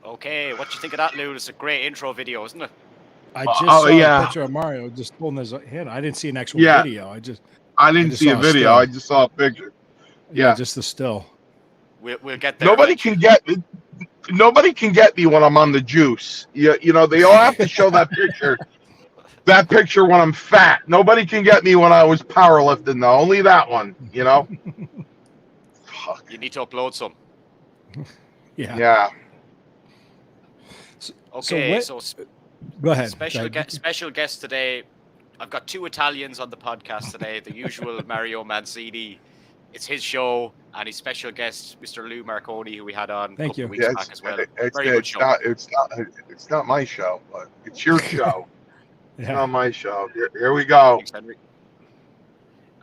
Okay, what you think of that, Lou? It's a great intro video, isn't it? I just saw a picture of Mario just holding his hand. I didn't see an actual video. I didn't see a video. I just saw a picture. Yeah, just the still. We'll get there. Nobody can get me when I'm on the juice. You know, they all have to show that picture. That picture when I'm fat. Nobody can get me when I was powerlifting, though. Only that one, you know? You need to upload some. Yeah. Okay, so go ahead. Special guest today. I've got 2 Italians on the podcast today. The usual Mario Mancini. It's his show, and his special guest, Mr. Lou Marconi, who we had on a couple of weeks back as well. Very good show. It's not my show, but it's your show. It's not my show. Here we go. Thanks, Henry.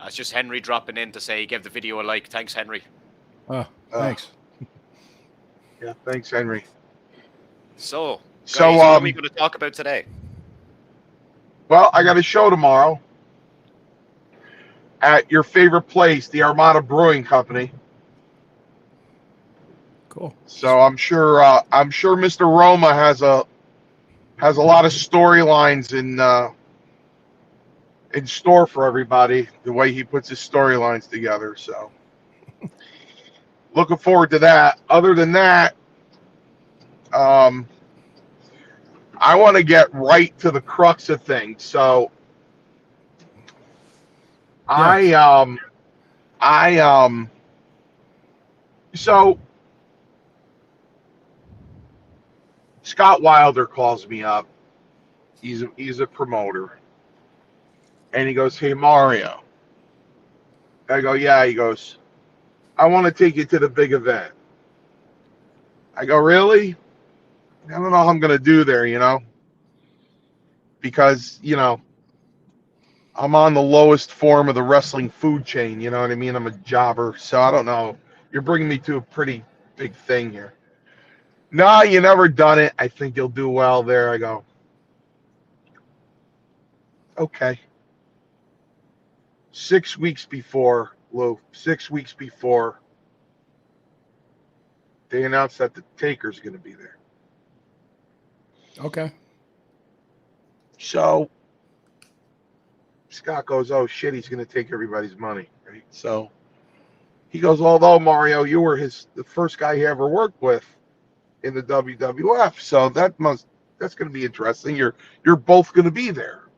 It's just Henry dropping in to say give the video a like. Thanks, Henry. Thanks. Yeah, thanks, Henry. So guys, what are we going to talk about today? Well, I got a show tomorrow at your favorite place, the Armada Brewing Company. Cool. So I'm sure Mr. Roma has a lot of storylines in store for everybody, the way he puts his storylines together. So looking forward to that. Other than that, I want to get right to the crux of things. So so Scott Wilder calls me up. He's a promoter. And he goes, "Hey, Mario." I go, "Yeah." He goes, "I want to take you to the big event." I go, "Really?" I don't know how I'm going to do there, you know, because, you know, I'm on the lowest form of the wrestling food chain. You know what I mean? I'm a jobber. So I don't know. You're bringing me to a pretty big thing here. No, you never done it. I think you'll do well there. I go, okay. 6 weeks before, Lou, 6 weeks before, they announced that the Taker's going to be there. Okay. So Scott goes, "Oh shit, he's going to take everybody's money." Right? So he goes, "Although Mario, you were the first guy he ever worked with in the WWF, so that's going to be interesting. You're both going to be there."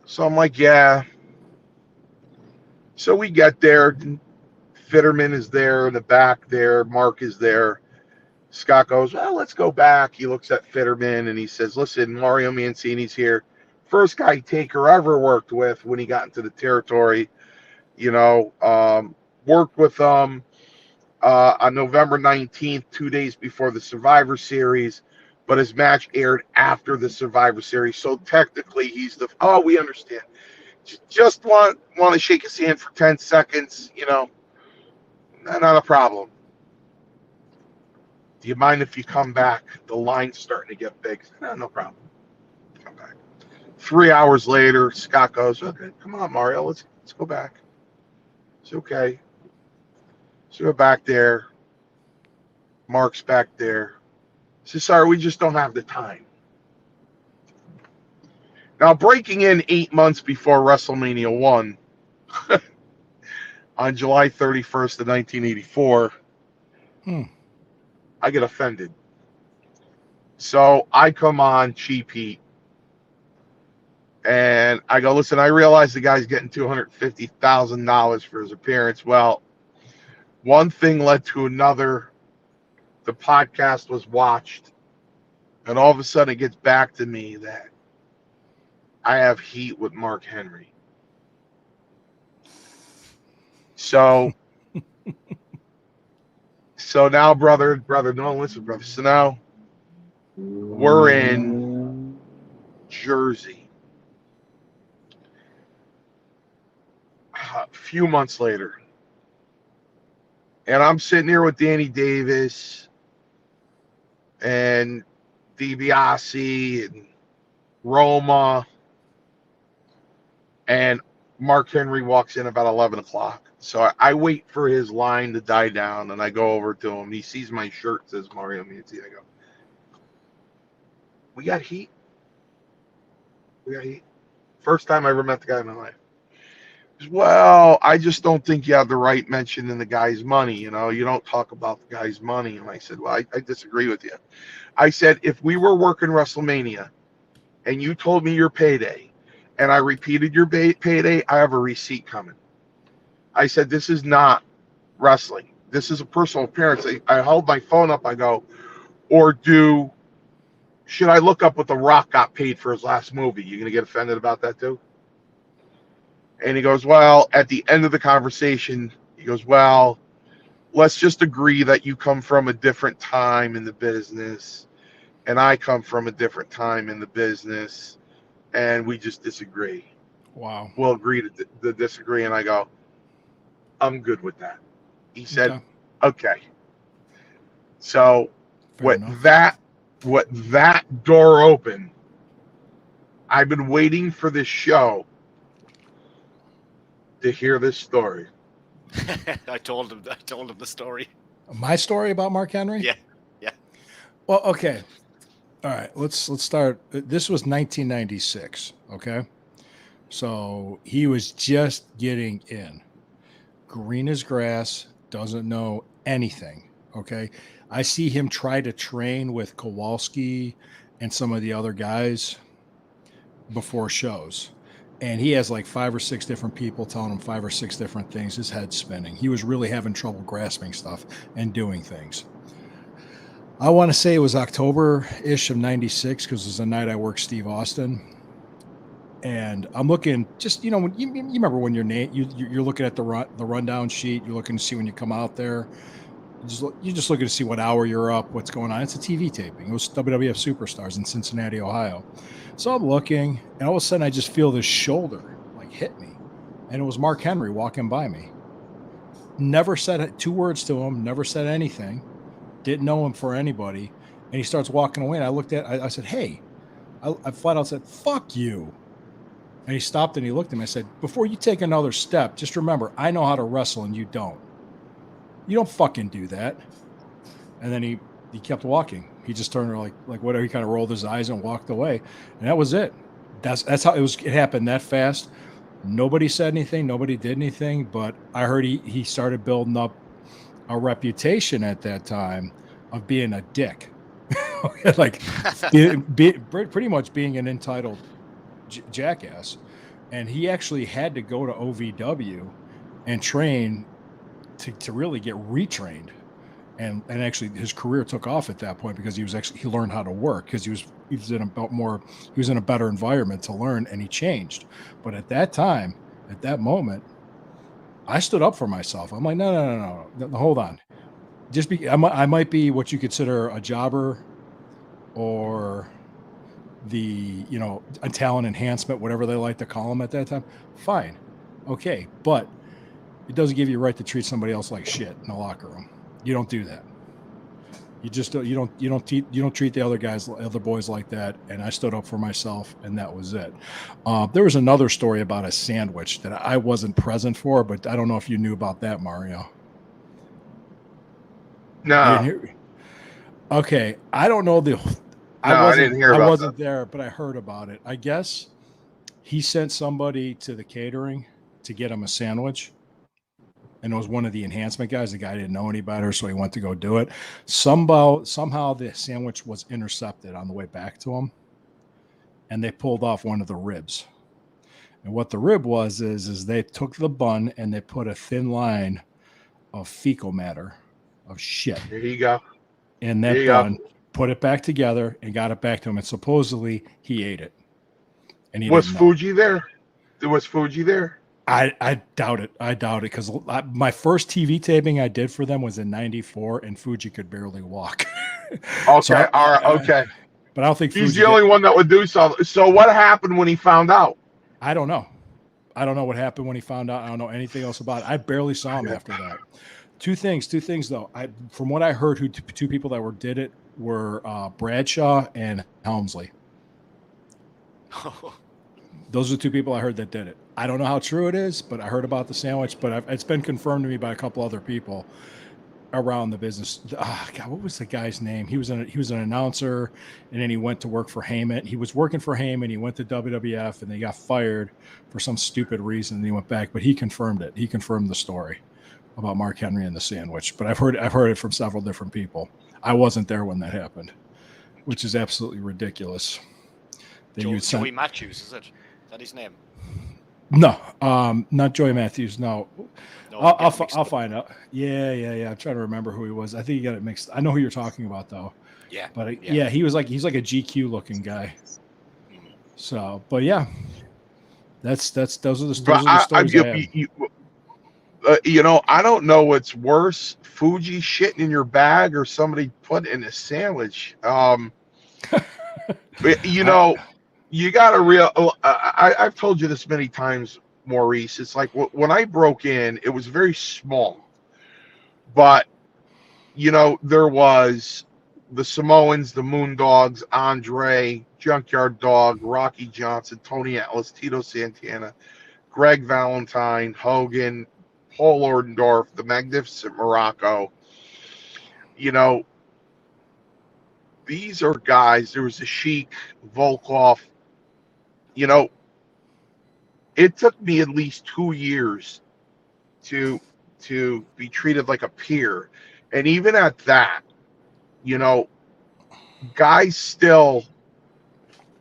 So I'm like, "Yeah." So we get there. Fitterman is there in the back there. Mark is there. Scott goes, "Well, let's go back." He looks at Fitterman and he says, "Listen, Mario Mancini's here. First guy Taker ever worked with when he got into the territory. You know, worked with on November 19th, 2 days before the Survivor Series, but his match aired after the Survivor Series. So technically he's we understand. Just want to shake his hand for 10 seconds, you know, not a problem. Do you mind if you come back? The line's starting to get big." No problem. Come back. 3 hours later, Scott goes, "Okay, come on, Mario, let's go back." It's okay. So we're back there. Mark's back there. He says, "Sorry, we just don't have the time." Now, breaking in 8 months before WrestleMania 1, on July 31st of 1984, I get offended. So I come on Cheap Heat, and I go, "Listen, I realize the guy's getting $250,000 for his appearance." Well, one thing led to another. The podcast was watched, and all of a sudden it gets back to me that I have heat with Mark Henry. So now, brother, no, listen, brother. So now we're in Jersey. A few months later, and I'm sitting here with Danny Davis and DiBiase and Roma, and Mark Henry walks in about 11 o'clock. So I wait for his line to die down, and I go over to him. He sees my shirt, says Mario Mancini. I go, we got heat? We got heat? First time I ever met the guy in my life. He goes, well, I just don't think you have the right mention in the guy's money. You know, you don't talk about the guy's money. And I said, well, I disagree with you. I said, if we were working WrestleMania and you told me your payday and I repeated your payday, I have a receipt coming. I said, this is not wrestling. This is a personal appearance. I held my phone up. I go, should I look up what The Rock got paid for his last movie? You going to get offended about that too? And he goes, well, at the end of the conversation, he goes, well, let's just agree that you come from a different time in the business and I come from a different time in the business and we just disagree. Wow. We'll agree to disagree. And I go, I'm good with that. He said, okay. So what that door opened, I've been waiting for this show to hear this story. I told him the story. My story about Mark Henry? Yeah. Well, okay. All right, let's start. This was 1996, okay? So he was just getting in. Green as grass, doesn't know anything, okay? I see him try to train with Kowalski and some of the other guys before shows. And he has like 5 or 6 different people telling him 5 or 6 different things. His head's spinning. He was really having trouble grasping stuff and doing things. I want to say it was October-ish of 96 because it was the night I worked Steve Austin. And I'm looking, just, you know, you remember when you're looking at the rundown sheet. You're looking to see when you come out there. You're just looking to see what hour you're up, what's going on. It's a TV taping. It was WWF Superstars in Cincinnati, Ohio. So I'm looking, and all of a sudden I just feel this shoulder like hit me. And it was Mark Henry walking by me. Never said 2 words to him, never said anything. Didn't know him for anybody. And he starts walking away, and I said, hey. I flat out said, fuck you. And he stopped and he looked at me. I said, before you take another step, just remember, I know how to wrestle and you don't. You don't fucking do that. And then he kept walking. He just turned like whatever. He kind of rolled his eyes and walked away. And that was it. That's how it was. It happened that fast. Nobody said anything. Nobody did anything. But I heard he started building up a reputation at that time of being a dick. Like pretty much being an entitled jackass. And he actually had to go to OVW and train to really get retrained, and actually his career took off at that point because he learned how to work because he was in a better environment to learn, and he changed. But at that time, at that moment, I stood up for myself. I'm like, no, hold on. I might be what you consider a jobber or a talent enhancement, whatever they like to call them at that time. Fine. Okay. But it doesn't give you a right to treat somebody else like shit in the locker room. You don't do that. You just don't. You don't treat the other boys like that. And I stood up for myself, and that was it. There was another story about a sandwich that I wasn't present for, but I don't know if you knew about that, Mario. No. Okay, I don't know I didn't hear about that. I wasn't there, but I heard about it. I guess he sent somebody to the catering to get him a sandwich. And it was one of the enhancement guys. The guy didn't know any better, so he went to go do it. Somehow the sandwich was intercepted on the way back to him, and they pulled off one of the ribs. And what the rib was is they took the bun and they put a thin line of fecal matter, of shit. There you go. In that bun, put it back together, and got it back to him. And supposedly he ate it. And he was Fuji there? Was Fuji there? I doubt it. Because my first TV taping I did for them was in '94, and Fuji could barely walk. Okay, all right, okay. But I don't think he's the only one that would do so. So what happened when he found out? I don't know. I don't know what happened when he found out. I don't know anything else about it. I barely saw him after that. Two things though. From what I heard, 2 people that did it were Bradshaw and Helmsley. Those are the two people I heard that did it. I don't know how true it is, but I heard about the sandwich. But it's been confirmed to me by a couple other people around the business. God, what was the guy's name? He was an announcer, and then he went to work for Heyman. He was working for Heyman. He went to WWF, and they got fired for some stupid reason. And he went back, but he confirmed it. He confirmed the story about Mark Henry and the sandwich. But I've heard it from several different people. I wasn't there when that happened, which is absolutely ridiculous. Joey Matthews, is that his name? No, not Joey Matthews. No, I'll find out. Yeah. I'm trying to remember who he was. I think he got it mixed. I know who you're talking about though. Yeah. But he's like a GQ looking guy. So, but yeah, those are the stories. I don't know what's worse: Fuji shitting in your bag or somebody put in a sandwich. You got to I've told you this many times, Maurice. It's like when I broke in, it was very small, but there was the Samoans, the Moondogs, Andre, Junkyard Dog, Rocky Johnson, Tony Atlas, Tito Santana, Greg Valentine, Hogan, Paul Ordendorff, the Magnificent Morocco. These are guys. There was a Sheik, Volkov. It took me at least 2 years to be treated like a peer. And even at that, guys still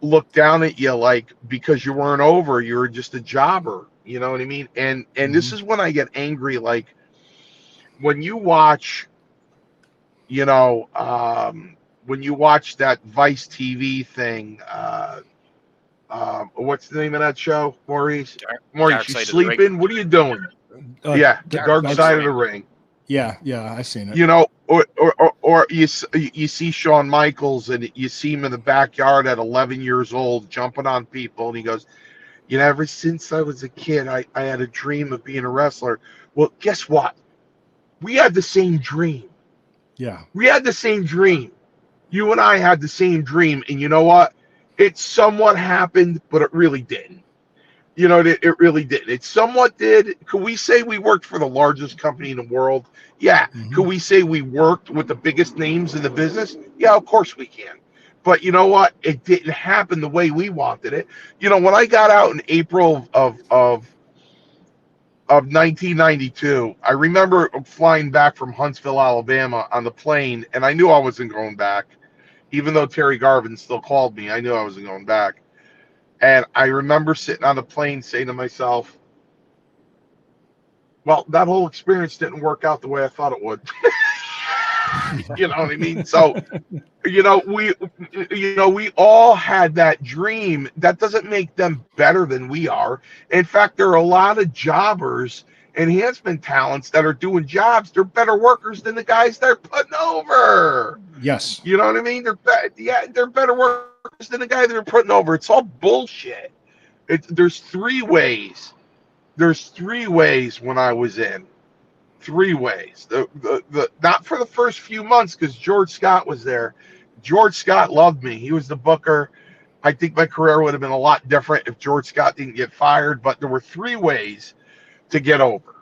look down at you like because you weren't over, you were just a jobber. You know what I mean? And this is when I get angry. Like when you watch, when you watch that Vice TV thing, what's the name of that show, Maurice? Maurice, you sleeping? What are you doing? The Dark Side of the Ring. Yeah, I've seen it. Or you see Shawn Michaels and you see him in the backyard at 11 years old jumping on people, and he goes, ever since I was a kid, I had a dream of being a wrestler. Well, guess what? We had the same dream. Yeah. We had the same dream. You and I had the same dream, and you know what? It somewhat happened, but it really didn't. It really didn't. It somewhat did. Could we say we worked for the largest company in the world? Yeah. Mm-hmm. Could we say we worked with the biggest names in the business? Yeah, of course we can. But you know what? It didn't happen the way we wanted it. When I got out in April of 1992, I remember flying back from Huntsville, Alabama on the plane, and I knew I wasn't going back. Even though Terry Garvin still called me, I knew I wasn't going back. And I remember sitting on the plane saying to myself, well, that whole experience didn't work out the way I thought it would. You know what I mean? So, we all had that dream. That doesn't make them better than we are. In fact, there are a lot of jobbers, enhancement talents that are doing jobs. They're better workers than the guys they're putting over. Yes. You know what I mean? They're better workers than the guy they're putting over. It's all bullshit. There's three ways. There's 3 ways when I was in. 3 ways. The not for the first few months because George Scott was there. George Scott loved me. He was the booker. I think my career would have been a lot different if George Scott didn't get fired. But there were 3 ways to get over.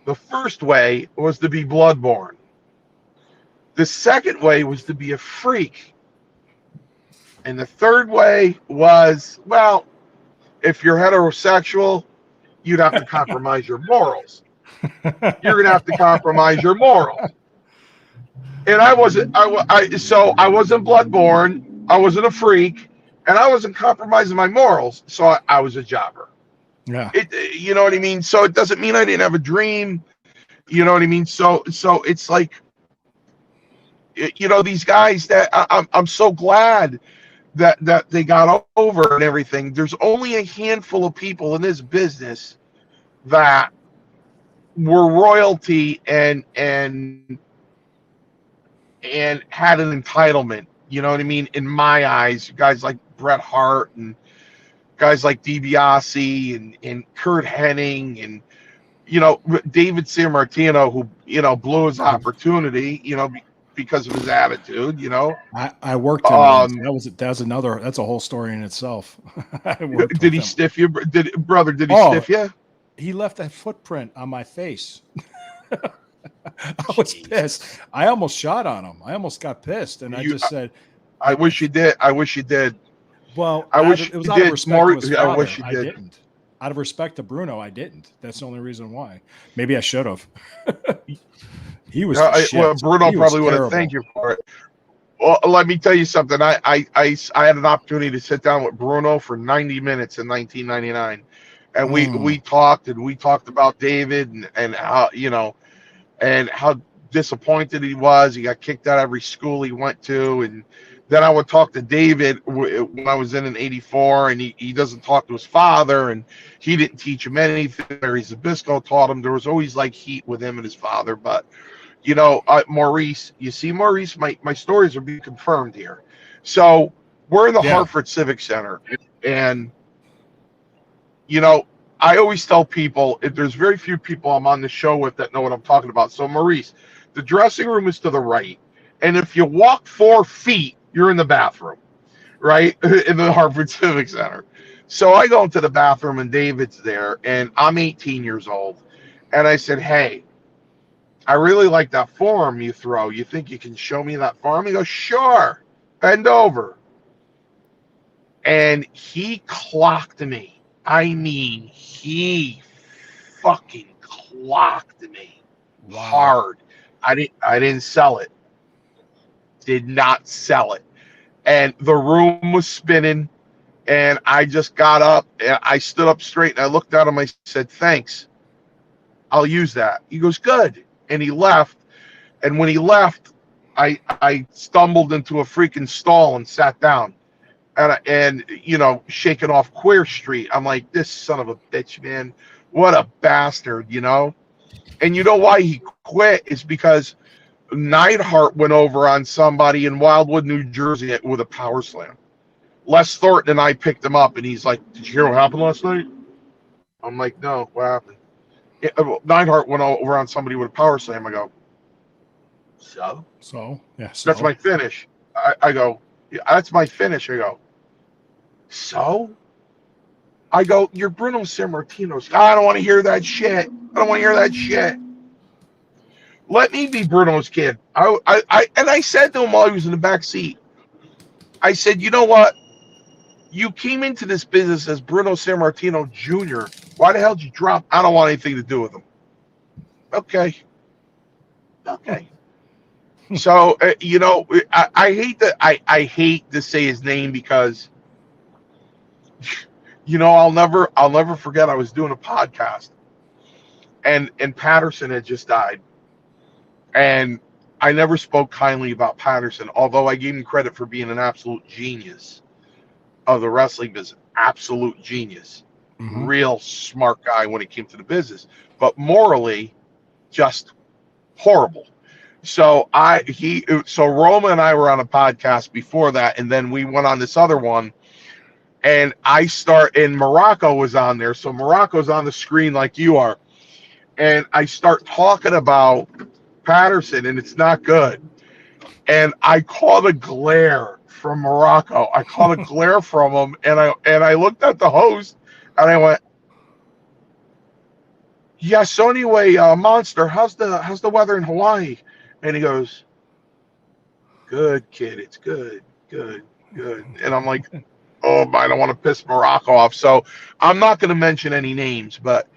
The first way was to be bloodborne. The second way was to be a freak. And the third way was, well, if you're heterosexual, you'd have to compromise your morals. You're going to have to compromise your morals. And I wasn't bloodborne. I wasn't a freak, and I wasn't compromising my morals. So I was a jobber. Yeah. You know what I mean? So it doesn't mean I didn't have a dream. You know what I mean? So it's like, these guys that I'm so glad that they got over and everything. There's only a handful of people in this business that were royalty and had an entitlement. You know what I mean? In my eyes, guys like Bret Hart and guys like DiBiase and Kurt Hennig and David Sammartino, who blew his opportunity, because of his attitude, you know. I worked him. That's a whole story in itself. Did he stiff you? Did he stiff you? He left a footprint on my face. I was pissed. I almost shot on him. I almost got pissed, and I just said, "I wish you did. I wish you did." Well, I wish it was out of respect to his father. I wish you did. I didn't. Out of respect to Bruno, I didn't. That's the only reason why. Maybe I should have. He was. Well, Bruno probably would have thanked you for it. Well, let me tell you something. I had an opportunity to sit down with Bruno for 90 minutes in 1999, and we talked about David and how, you know, and how disappointed he was. He got kicked out of every school he went to, and then I would talk to David when I was in '84, and he doesn't talk to his father, and he didn't teach him anything. Larry Zbyszko taught him. There was always like heat with him and his father. But, you know, Maurice, my stories are being confirmed here. So we're in the Hartford Civic Center, and, you know, I always tell people, there's very few people I'm on the show with that know what I'm talking about. So Maurice, the dressing room is to the right, and if you walk 4 feet, you're in the bathroom, right? In the Hartford Civic Center. So I go into the bathroom and David's there, and I'm 18 years old. And I said, "Hey, I really like that forearm you throw. You think you can show me that forearm?" He goes, "Sure. Bend over." And he clocked me. I mean, he fucking clocked me hard. I didn't sell it. Did not sell it. And the room was spinning, and I just got up, and I stood up straight, and I looked at him. I said, "Thanks. I'll use that." He goes, "Good." And he left. And when he left, I stumbled into a freaking stall and sat down. And you know, shaking off Queer Street. I'm like, this son of a bitch, man. What a bastard, you know? And you know why he quit is because Neidhart went over on somebody in Wildwood, New Jersey with a power slam. Les Thornton and I picked him up, and he's like, "Did you hear what happened last night?" I'm like, "No, what happened?" Neidhart went over on somebody with a power slam. I go, So? Yeah. So. That's my finish. I go, "Yeah, that's my finish." I go, "So?" I go, "You're Bruno Sammartino." I don't want to hear that shit. I don't want to hear that shit. Let me be Bruno's kid. I said to him while he was in the back seat, I said, "You know what? You came into this business as Bruno Sammartino Jr. Why the hell did you drop? I don't want anything to do with him." Okay. So you know, I hate to say his name because, you know, I'll never forget. I was doing a podcast, and Patterson had just died. And I never spoke kindly about Patterson, although I gave him credit for being an absolute genius of the wrestling business. Absolute genius. Mm-hmm. Real smart guy when it came to the business. But morally, just horrible. So Roma and I were on a podcast before that, and then we went on this other one. And Morocco was on there. So Morocco's on the screen like you are. And I start talking about Patterson, and it's not good. And I caught a glare from Morocco. I caught a glare from him, and I looked at the host, and I went, "Yeah, so anyway, Monster, how's the weather in Hawaii?" And he goes, "Good, kid. It's good. And I'm like, "Oh, I don't want to piss Morocco off." So I'm not going to mention any names, but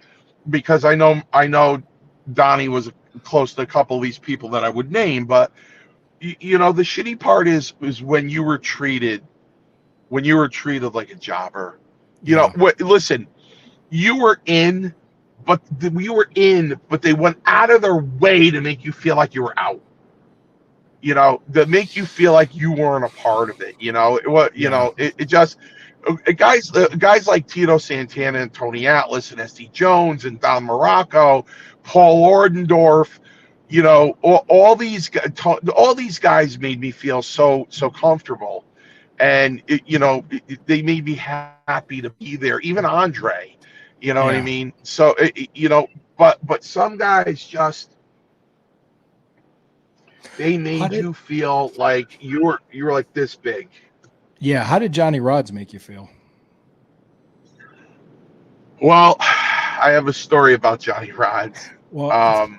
because I know Donnie was close to a couple of these people that I would name, but you know, the shitty part is when you were treated like a jobber. You know, listen, you were in, but they went out of their way to make you feel like you were out. You know, to make you feel like you weren't a part of it. You know, it just guys like Tito Santana and Tony Atlas and SD Jones and Don Morocco, Paul Ordendorff. You know, all these guys made me feel so comfortable, and they made me happy to be there. Even Andre, you know what I mean. So but some guys just. They made you feel like you were like this big. Yeah. How did Johnny Rods make you feel? Well, I have a story about Johnny Rods. Well,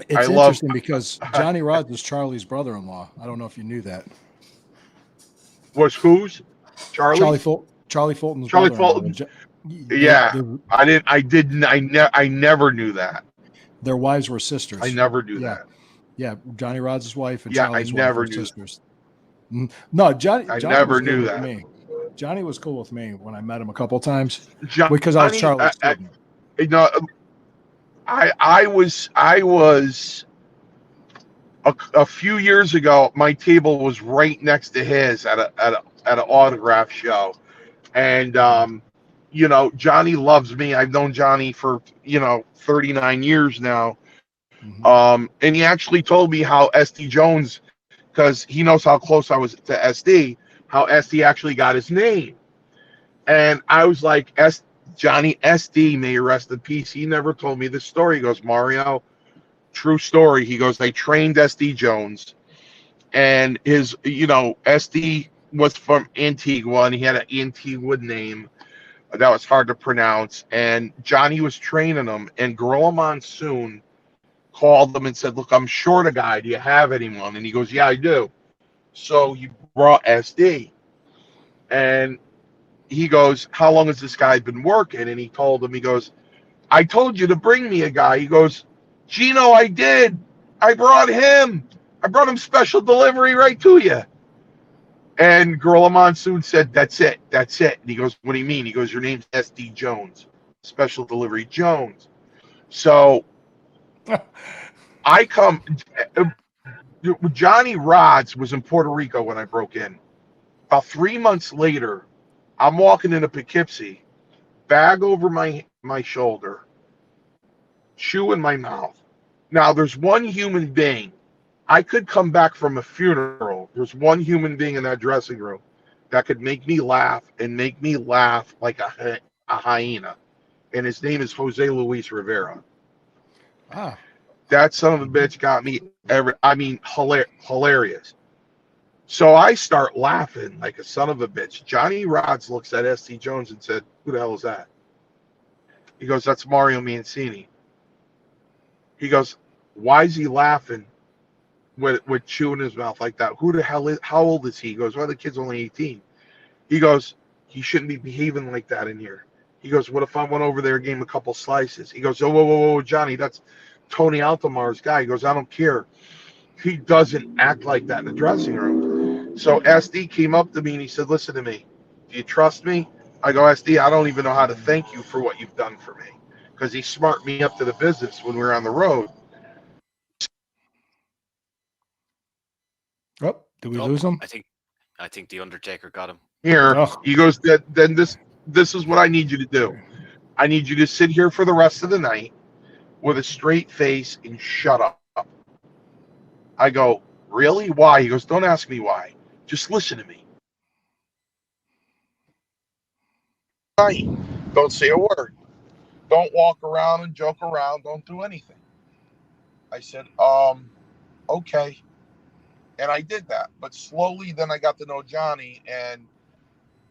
it's interesting because Johnny Rods was Charlie's brother-in-law. I don't know if you knew that. Was whose? Charlie's? Charlie Fulton's Charlie brother-in-law. Fulton. I never knew that. Their wives were sisters. I never knew that. Yeah, Johnny Rods' wife and Charlie's wife were sisters. That. No, Johnny never knew that. Me. Johnny was cool with me when I met him a couple of times because I was Charlie's student. I was a few years ago. My table was right next to his at an autograph show, and Johnny loves me. I've known Johnny for 39 years now. Mm-hmm. And he actually told me how SD Jones, because he knows how close I was to SD, how SD actually got his name. And I was like, Johnny SD, may he rest in peace. He never told me this story. He goes, Mario, true story. He goes, they trained SD Jones, and his, SD was from Antigua, and he had an Antigua name that was hard to pronounce. And Johnny was training him, and Gorilla Monsoon called him and said, look, I'm short a guy. Do you have anyone? And he goes, yeah, I do. So he brought SD. And he goes, how long has this guy been working? And he told him, he goes, I told you to bring me a guy. He goes, Gino, I did. I brought him. I brought him special delivery right to you. And Gorilla Monsoon said, that's it. That's it. And he goes, what do you mean? He goes, your name's SD Jones, special delivery Jones. So I come, Johnny Rods was in Puerto Rico when I broke in. About 3 months later, I'm walking into Poughkeepsie, bag over my shoulder, shoe in my mouth. Now, there's one human being. I could come back from a funeral. There's one human being in that dressing room that could make me laugh and make me laugh like a hyena. And his name is Jose Luis Rivera. Ah. That son of a bitch got me hilarious. So I start laughing like a son of a bitch. Johnny Rods looks at SD Jones and said, who the hell is that? He goes, that's Mario Mancini. He goes, why is he laughing with chewing his mouth like that? Who the hell is, how old is he? He goes, well, the kid's only 18. He goes, he shouldn't be behaving like that in here. He goes, what if I went over there and gave him a couple slices? He goes, oh, whoa, Johnny, that's Tony Altomar's guy. He goes, I don't care. He doesn't act like that in the dressing room. So SD came up to me and he said, listen to me. Do you trust me? I go, SD, I don't even know how to thank you for what you've done for me. Because he smarted me up to the business when we were on the road. Oh, did we lose him? I think the Undertaker got him. Here, he goes, then this is what I need you to do. I need you to sit here for the rest of the night with a straight face and shut up. I go, really? Why? He goes, don't ask me why. Just listen to me. Don't say a word. Don't walk around and joke around. Don't do anything. I said, okay. And I did that. But slowly then I got to know Johnny, and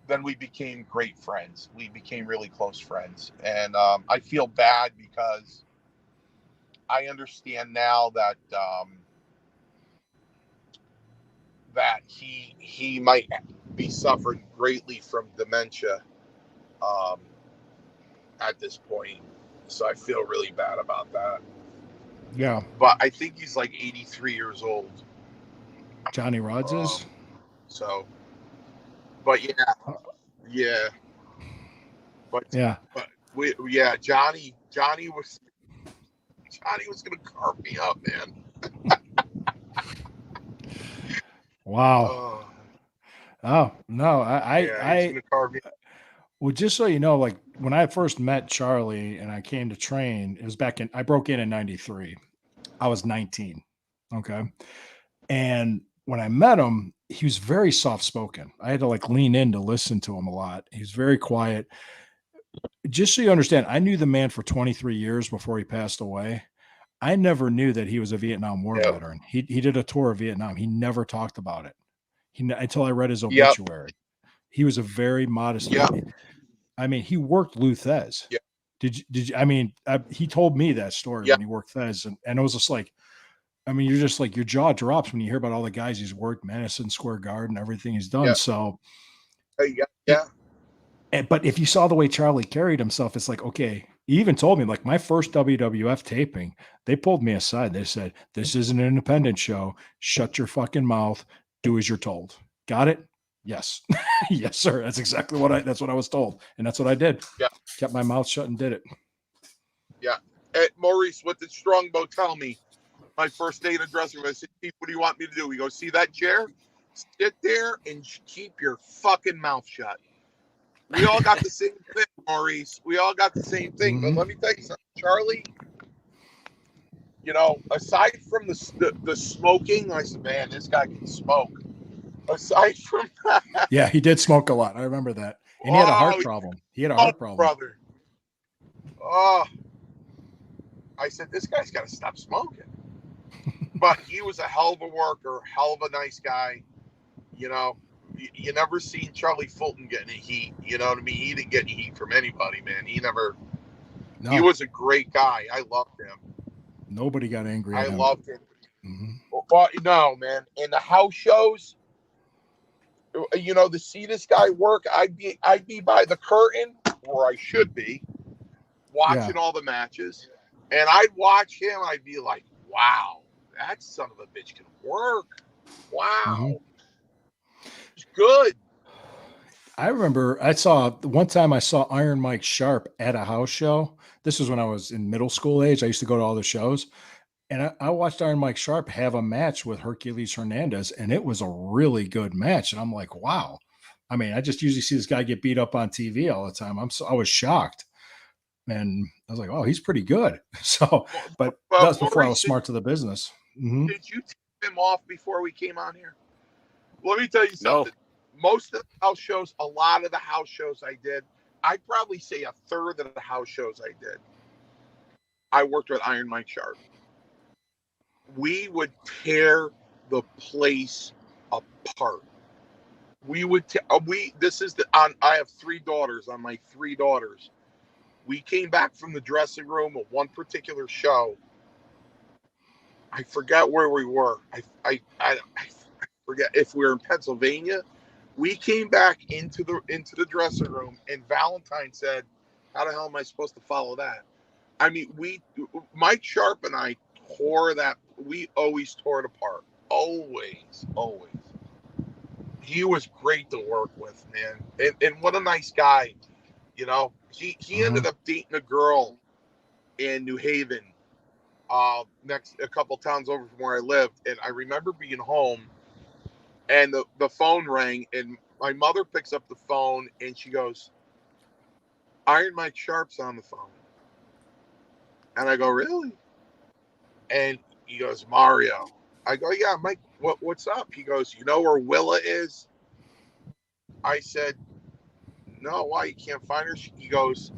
then we became great friends. We became really close friends. And I feel bad because I understand now that that he might be suffering greatly from dementia at this point. So I feel really bad about that. Yeah. But I think he's like 83 years old. Johnny Rods is? So, but yeah. But yeah. But Johnny was gonna carve me up, man. Wow. Oh no, I well, just so you know, like when I first met Charlie and I came to train, it was I broke in 93. I was 19. Okay. And when I met him, he was very soft spoken. I had to like lean in to listen to him a lot. He was very quiet. Just so you understand, I knew the man for 23 years before he passed away. I never knew that he was a Vietnam War veteran. He did a tour of Vietnam. He never talked about it. Until I read his obituary. He was a very modest. I mean, he worked Lou Thez. Did you? I mean, he told me that story when he worked Thez, and it was just like, I mean, you're just like, your jaw drops when you hear about all the guys he's worked, Madison Square Garden, everything he's done. So, but if you saw the way Charlie carried himself, it's like, okay. He even told me, like, my first WWF taping, they pulled me aside. They said, "This is an independent show. Shut your fucking mouth. Do as you're told." Got it? Yes. Yes, sir. That's exactly that's what I was told. And that's what I did. Yeah. Kept my mouth shut and did it. Yeah. Maurice, what did Strongbow tell me? My first day in the dressing room, I said, "Chief, what do you want me to do?" He goes, "See that chair? Sit there and keep your fucking mouth shut." We all got the same thing, Maurice. We all got the same thing. But let me tell you something, Charlie. You know, aside from the smoking, I said, "Man, this guy can smoke." Aside from that, yeah, he did smoke a lot. I remember that, and he had a heart problem. He had a heart problem, brother. Oh, I said, this guy's got to stop smoking. But he was a hell of a worker, hell of a nice guy. You know, you never seen Charlie Fulton getting any heat. You know what I mean? He didn't get any heat from anybody, man. He never. No. He was a great guy. I loved him. Nobody got angry at him. I loved him. Mm-hmm. But no, man. In the house shows, you know, to see this guy work, I'd be by the curtain, or I should be, watching all the matches, and I'd watch him. I'd be like, "Wow, that son of a bitch can work. Wow, it's good." I remember one time I saw Iron Mike Sharp at a house show. This was when I was in middle school age. I used to go to all the shows. And I watched Iron Mike Sharp have a match with Hercules Hernandez, and it was a really good match. And I'm like, wow. I mean, I just usually see this guy get beat up on TV all the time. I was shocked. And I was like, oh, he's pretty good. So, but that's before I was smart to the business. Mm-hmm. Did you tip him off before we came on here? Let me tell you something. No. Most of the house shows, a lot of the house shows I did, I'd probably say a third of the house shows I did, I worked with Iron Mike Sharp. We would tear the place apart. We would. I have 3 daughters. On my 3 daughters, we came back from the dressing room of one particular show. I forgot where we were. I forget if we were in Pennsylvania. We came back into the dressing room, and Valentine said, "How the hell am I supposed to follow that?" I mean, Mike Sharp and I tore that. We always tore it apart. Always. He was great to work with, man. And what a nice guy. You know, he ended up dating a girl in New Haven, a couple towns over from where I lived. And I remember being home, and the phone rang, and my mother picks up the phone, and she goes, "Iron Mike Sharp's on the phone." And I go, "Really?" And he goes, "Mario." I go, "Yeah, Mike, what's up?" He goes, "You know where Willa is?" I said, "No, why? You can't find her?" He goes,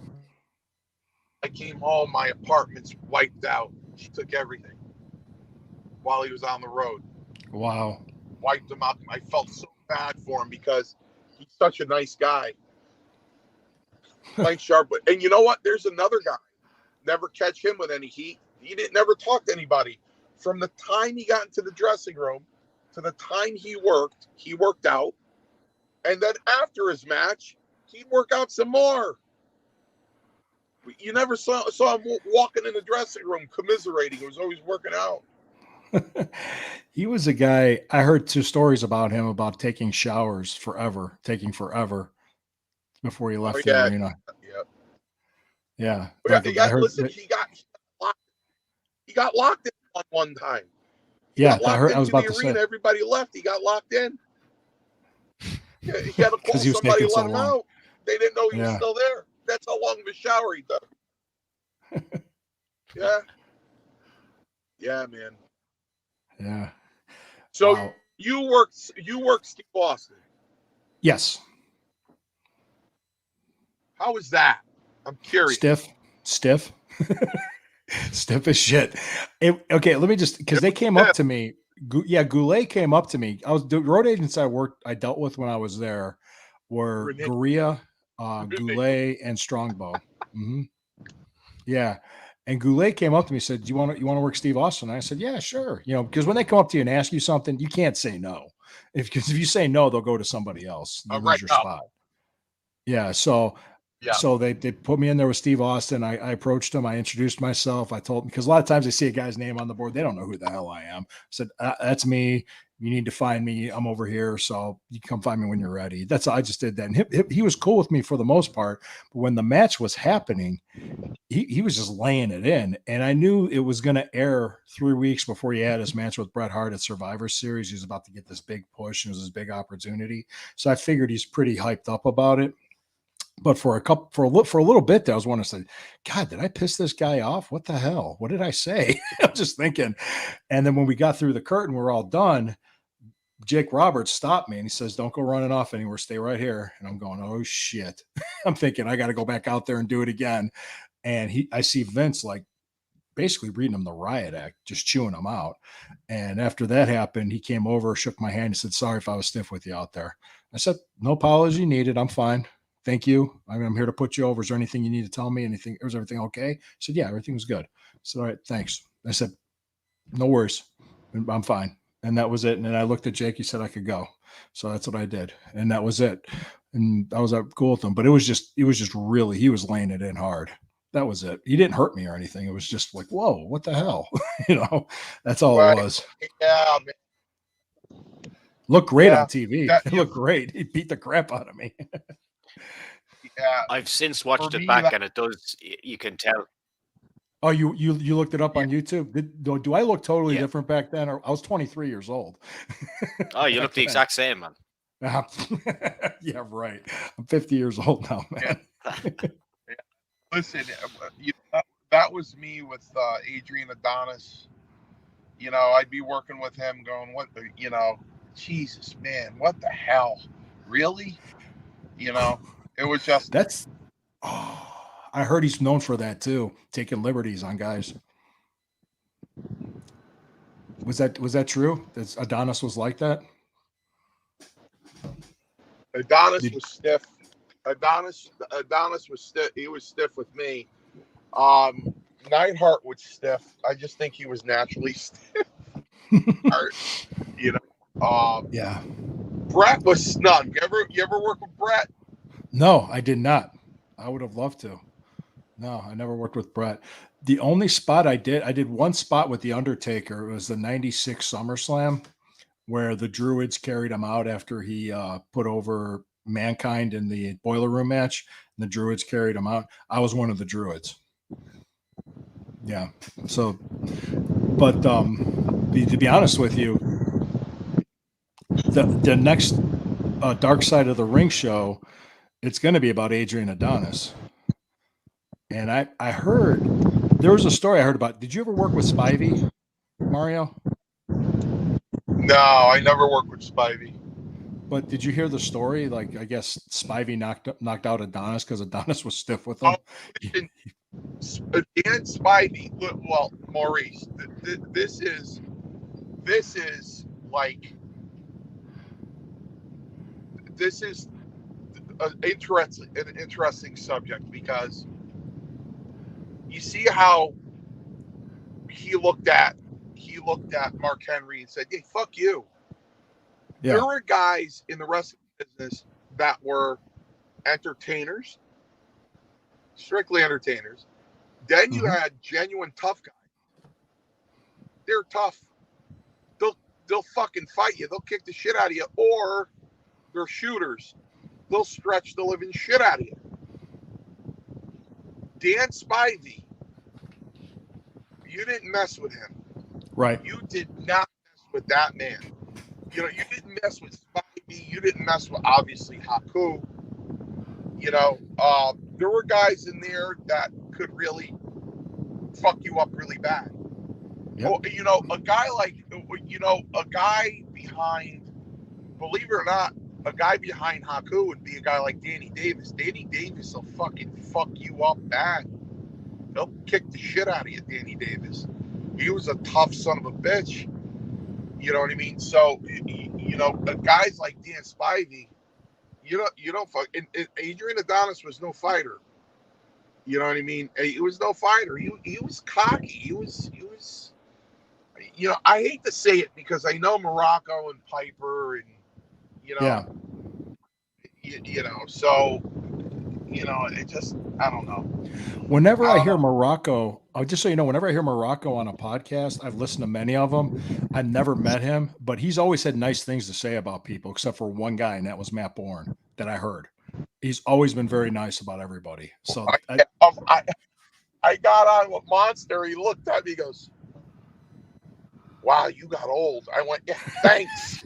"I came home, my apartment's wiped out. She took everything while he was on the road." Wow. Wiped him out. I felt so bad for him because he's such a nice guy. Mike Sharp. And you know what? There's another guy. Never catch him with any heat. He didn't never talk to anybody. From the time he got into the dressing room to the time he worked out. And then after his match, he'd work out some more. You never saw him walking in the dressing room commiserating. He was always working out. He was a guy, I heard 2 stories about him about taking showers taking forever before he left the arena. Yeah. Listen, he got locked in one time. He got locked into the arena. Everybody left. He got locked in. He had to call somebody to let him out. They didn't know he was still there. That's how long of a shower he took. Yeah, man. Yeah. So you worked Steve Austin. Yes. How was that? I'm curious. Stiff. Stiff as shit. Okay, let me just, because they came up to me. Goulet came up to me. The road agents I dealt with when I was there were Gurria, Goulet, and Strongbow. Mm-hmm. Yeah. And Goulet came up to me and said, you want to work Steve Austin? And I said, yeah, sure. Because when they come up to you and ask you something, you can't say no. Because if you say no, they'll go to somebody else. You lose your spot. Yeah. So they put me in there with Steve Austin. I approached him. I introduced myself. I told him, because a lot of times they see a guy's name on the board. They don't know who the hell I am. I said, that's me. You need to find me. I'm over here. So you come find me when you're ready. I just did that. And he was cool with me for the most part. But when the match was happening, he was just laying it in. And I knew it was going to air 3 weeks before he had his match with Bret Hart at Survivor Series. He was about to get this big push. It was this big opportunity. So I figured he's pretty hyped up about it. But for a little bit there, I was wondering, say, God, did I piss this guy off? What the hell? What did I say? I'm just thinking. And then when we got through the curtain, we're all done. Jake Roberts stopped me and he says, don't go running off anywhere. Stay right here. And I'm going, oh shit. I'm thinking I got to go back out there and do it again. And I see Vince like basically reading him the riot act, just chewing him out. And after that happened, he came over, shook my hand, and said, sorry if I was stiff with you out there. I said, no apology needed. I'm fine. Thank you. I'm here to put you over. Is there anything you need to tell me? Anything? Was everything okay? I said, yeah, everything was good. I said, all right, thanks. I said, no worries. I'm fine. And that was it. And then I looked at Jake. He said I could go. So that's what I did. And that was it. And I was cool with him. But it was just really, he was laying it in hard. That was it. He didn't hurt me or anything. It was just like, whoa, what the hell? That's all it was. Yeah, man. Looked great on TV. It looked great. He beat the crap out of me. Yeah. I've since watched it back and it does, you can tell. Oh, you looked it up on YouTube? Do I look totally different back then? Or I was 23 years old. Oh, you look the exact same, man. Yeah, right. I'm 50 years old now, man. Listen, that was me with Adrian Adonis. I'd be working with him going, Jesus, man, what the hell? Really? It was just... I heard he's known for that too, taking liberties on guys. Was that true? That Adonis was like that? Adonis was stiff. Adonis was stiff. He was stiff with me. Neidhart was stiff. I just think he was naturally stiff. Yeah. Brett was snug. You ever work with Brett? No, I did not. I would have loved to. No, I never worked with Brett. The only spot I did one spot with The Undertaker. It was the 96 SummerSlam where the Druids carried him out after he put over Mankind in the Boiler Room match. And the Druids carried him out. I was one of the Druids. Yeah. So, but to be honest with you, the next Dark Side of the Ring show, it's going to be about Adrian Adonis. And I heard, there was a story I heard about. Did you ever work with Spivey, Mario? No, I never worked with Spivey. But did you hear the story? Like, I guess Spivey knocked out Adonis because Adonis was stiff with him. Dan Spivey, well, Maurice, this is an interesting subject, because you see how he looked at Mark Henry and said, "Hey, fuck you." Yeah. There were guys in the wrestling business that were entertainers, strictly entertainers. Then you had genuine tough guys. They're tough. They'll fucking fight you. They'll kick the shit out of you. Or they're shooters. They'll stretch the living shit out of you. Dan Spivey, you didn't mess with him. Right. You did not mess with that man. You didn't mess with Spivey. You didn't mess with, obviously, Haku. There were guys in there that could really fuck you up really bad. Yep. Well, a guy behind, believe it or not, a guy behind Haku would be a guy like Danny Davis. Danny Davis will fucking fuck you up bad. He'll kick the shit out of you, Danny Davis. He was a tough son of a bitch. You know what I mean? So, guys like Dan Spivey, you don't fuck. And Adrian Adonis was no fighter. You know what I mean? He was no fighter. He was cocky. He was. I hate to say it because I know Morocco and Piper and yeah. So it just, I don't know. Whenever I hear Morocco, just so you know, whenever I hear Morocco on a podcast, I've listened to many of them. I've never met him, but he's always had nice things to say about people, except for one guy, and that was Matt Bourne that I heard. He's always been very nice about everybody. So I got on with Monster. He looked at me, he goes, "Wow, you got old." I went, "Yeah, thanks."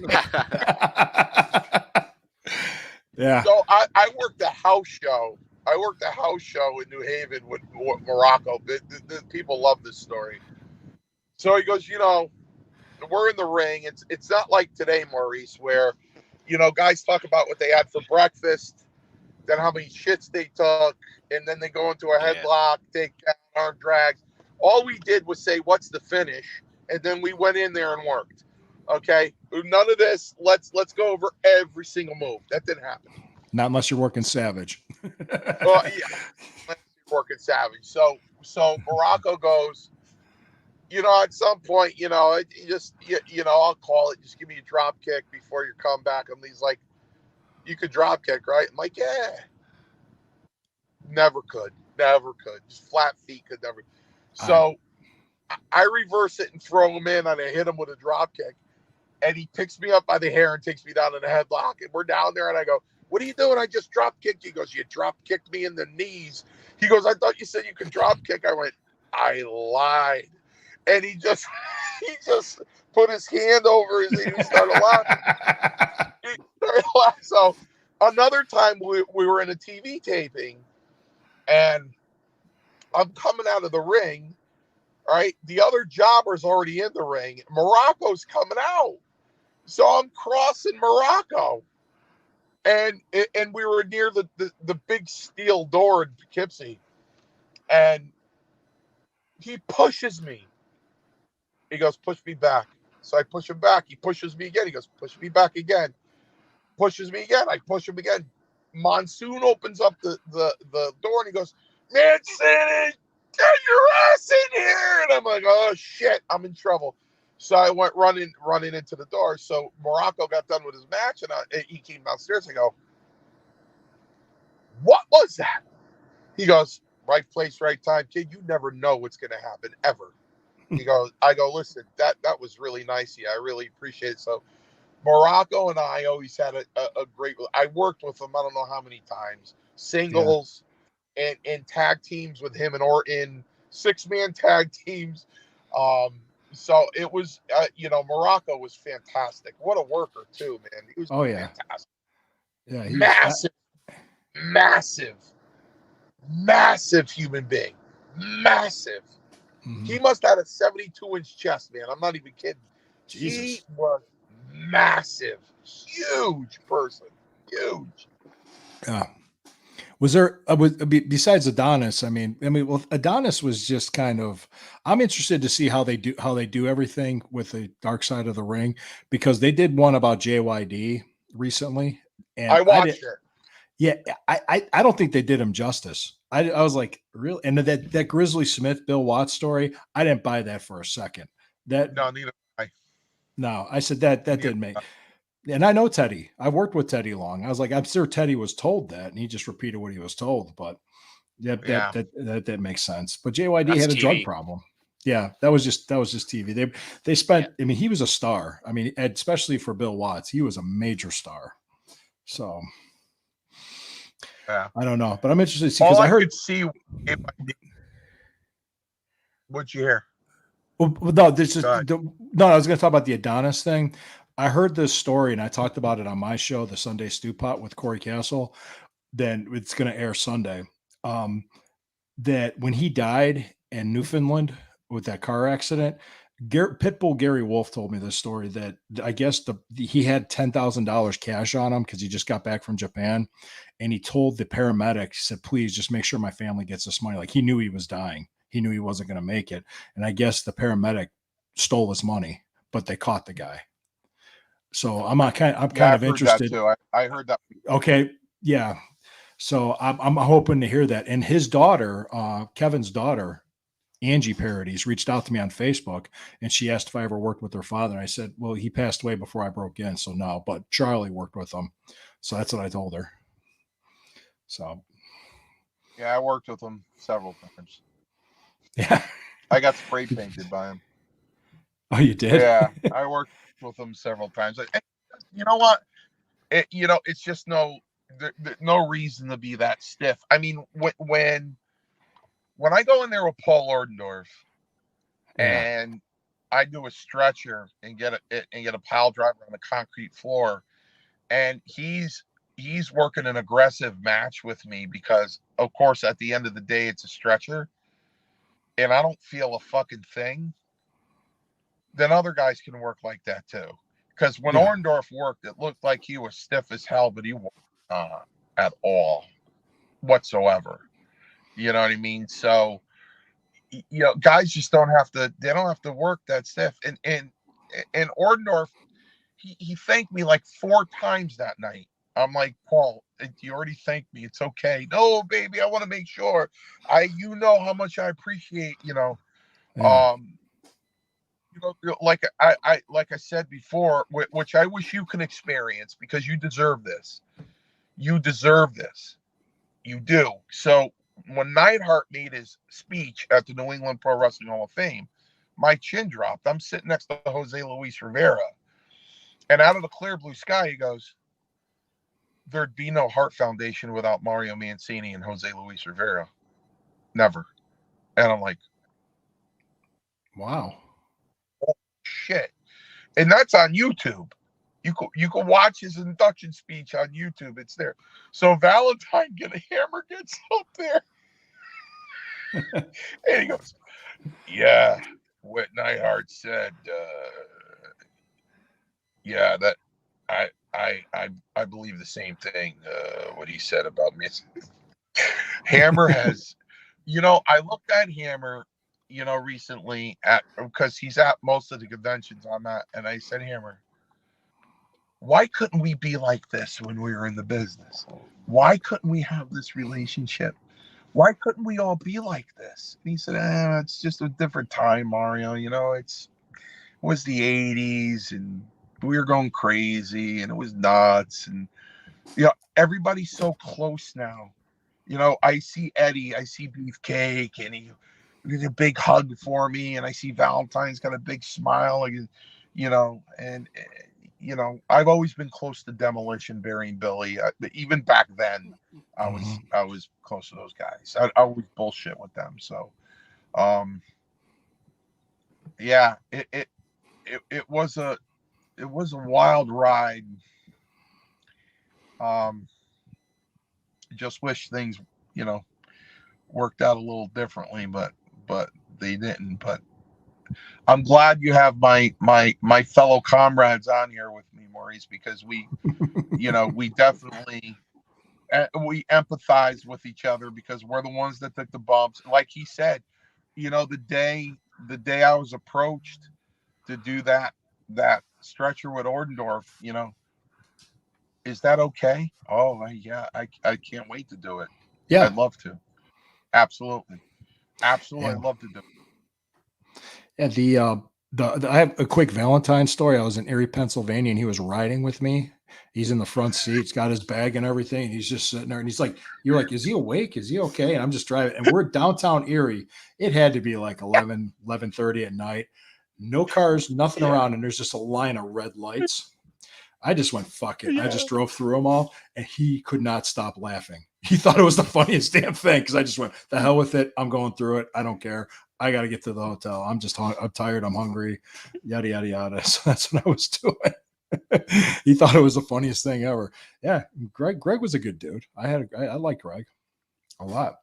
Yeah. So I worked a house show. I worked a house show in New Haven with Morocco. The people love this story. So he goes, we're in the ring. It's not like today, Maurice, where, guys talk about what they had for breakfast, then how many shits they took, and then they go into a headlock, take down, arm drags. All we did was say, "What's the finish?" And then we went in there and worked. Okay, none of this. Let's go over every single move. That didn't happen. Not unless you're working Savage. Well, yeah, unless you're working Savage. So Morocco goes, at some point, I'll call it. Just give me a drop kick before your comeback. And he's like, "You could drop kick, right?" I'm like, "Yeah." Never could. Just flat feet could never. So I reverse it and throw him in, and I hit him with a drop kick. And he picks me up by the hair and takes me down in a headlock. And we're down there, and I go, "What are you doing?" "I just drop kicked you." He goes, "You drop kicked me in the knees." He goes, "I thought you said you could drop kick." I went, "I lied." And he just put his hand over his knee and started laughing. So another time we were in a TV taping, and I'm coming out of the ring. All right, the other jobber's already in the ring. Morocco's coming out. So I'm crossing Morocco, and we were near the big steel door in Poughkeepsie, and he pushes me. He goes, "Push me back." So I push him back. He pushes me again. He goes, "Push me back again." Pushes me again. I push him again. Monsoon opens up the door, and he goes, "Mancini, get your ass in here!" And I'm like, "Oh shit, I'm in trouble." So I went running into the door. So Morocco got done with his match, and he came downstairs. I go, "What was that?" He goes, "Right place, right time, kid. You never know what's going to happen ever." I go, "Listen, that was really nice. Yeah, I really appreciate it." So Morocco and I always had a great. I worked with him. I don't know how many times, singles and tag teams with him, and or in 6-man tag teams. So it was, Morocco was fantastic. What a worker too, man. He was fantastic. Yeah, massive human being, massive. Mm-hmm. He must have had a 72-inch chest, man. I'm not even kidding. Jesus. He was massive, huge person, huge. Yeah. Was there besides Adonis? I mean, well, Adonis was just kind of. I'm interested to see how they do everything with the dark side of the ring, because they did one about JYD recently, and I watched it. Yeah, I don't think they did him justice. I was like, really, and that Grizzly Smith Bill Watts story, I didn't buy that for a second. No, neither. No, I said that didn't make. And I know Teddy. I worked with Teddy long. I was like, I'm sure Teddy was told that, and he just repeated what he was told. But that makes sense. But JYD had a drug problem. Yeah, that was just TV. They spent. I mean, he was a star. I mean, especially for Bill Watts, he was a major star. So I don't know, but I'm interested to see, because I heard. What'd you hear? Well, no, this is I was going to talk about the Adonis thing. I heard this story, and I talked about it on my show, the Sunday Stew Pot with Corey Castle. Then it's going to air Sunday. That when he died in Newfoundland with that car accident, Pitbull Gary Wolf told me this story, that I guess he had $10,000 cash on him because he just got back from Japan, and he told the paramedic, he said, "Please just make sure my family gets this money." Like, he knew he was dying. he knew he wasn't going to make it. And I guess the paramedic stole his money, but they caught the guy. So I'm kind of interested. I heard that. Okay. Yeah. So I'm hoping to hear that. And his daughter, Kevin's daughter, Angie Parodies, reached out to me on Facebook, and she asked if I ever worked with her father. And I said, well, he passed away before I broke in, so no, but Charlie worked with him. So that's what I told her. So yeah, I worked with him several times. Yeah. I got spray painted by him. Oh, you did? Yeah, I worked with him several times. You know what? It's just no reason to be that stiff. I mean, when I go in there with Paul Ordendorff, and I do a stretcher and get a pile driver on the concrete floor, and he's working an aggressive match with me because, of course, at the end of the day, it's a stretcher, and I don't feel a fucking thing. Then other guys can work like that too. Because when Orndorff worked, it looked like he was stiff as hell, but he wasn't at all whatsoever. You know what I mean? So, guys just don't have to work that stiff. And Orndorff, he thanked me like 4 times that night. I'm like, Paul, you already thanked me. It's okay. No, baby, I want to make sure. You know how much I appreciate, like I said before, which I wish you can experience because you deserve this. You deserve this. You do. So when Neidhart made his speech at the New England Pro Wrestling Hall of Fame, my chin dropped. I'm sitting next to Jose Luis Rivera. And out of the clear blue sky, he goes, there'd be no Hart Foundation without Mario Mancini and Jose Luis Rivera. Never. And I'm like, wow. Oh, shit. And that's on YouTube. You can watch his induction speech on YouTube. It's there. So Valentine Hammer gets up there. And he goes, yeah, what Neidhart said, yeah, that I believe the same thing, what he said about me. Hammer has, I looked at Hammer, recently because he's at most of the conventions I'm at, and I said, Hammer, why couldn't we be like this when we were in the business? Why couldn't we have this relationship? Why couldn't we all be like this? And he said, it's just a different time, Mario. It was the 80s and we were going crazy and it was nuts. And, everybody's so close now. I see Eddie, I see Beefcake, and he did a big hug for me. And I see Valentine's got a big smile, and I've always been close to Demolition, Barry and Billy. Even back then, I was close to those guys. I always bullshit with them. So, yeah, it was a wild ride. Just wish things, worked out a little differently, but they didn't. But I'm glad you have my fellow comrades on here with me, Maurice, because we, we definitely we empathize with each other because we're the ones that took the bumps. Like he said, the day I was approached to do that stretcher with Ordendorff, is that okay? Oh, yeah, I can't wait to do it. Yeah, I'd love to. Absolutely. Absolutely. Yeah. I'd love to do it. And I have a quick Valentine story. I was in Erie, Pennsylvania, and he was riding with me. He's in the front seat. He's got his bag and everything. And he's just sitting there. And he's like, you're like, is he awake? Is he okay? And I'm just driving. And we're downtown Erie. It had to be like 11:30 at night. No cars, nothing around. And there's just a line of red lights. I just went, fuck it. I just drove through them all. And he could not stop laughing. He thought it was the funniest damn thing because I just went, the hell with it. I'm going through it. I don't care. I got to get to the hotel. I'm tired. I'm hungry. Yada, yada, yada. So that's what I was doing. He thought it was the funniest thing ever. Yeah. Greg was a good dude. I like Greg a lot.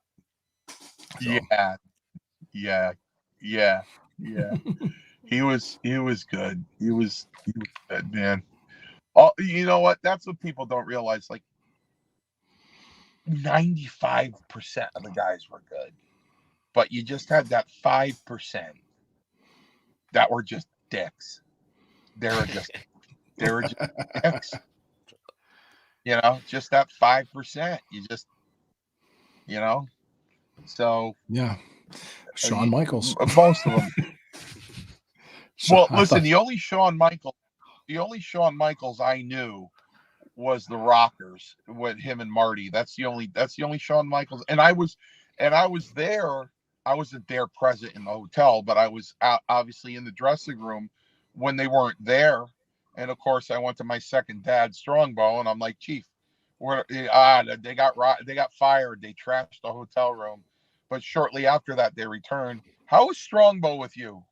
So. Yeah. He was good. He was good, man. Oh, you know what? That's what people don't realize. Like 95% of the guys were good, but you just had that 5% that were just dicks. They were just dicks. Just that 5%. You just, so yeah. Shawn Michaels. Most of them. Well, listen, the only Shawn Michaels I knew was the Rockers with him and Marty. That's the only Shawn Michaels. And I was there. I wasn't there present in the hotel, but I was obviously in the dressing room when they weren't there. And of course, I went to my second dad, Strongbow, and I'm like, Chief, they got fired. They trashed the hotel room. But shortly after that, they returned. How was Strongbow with you?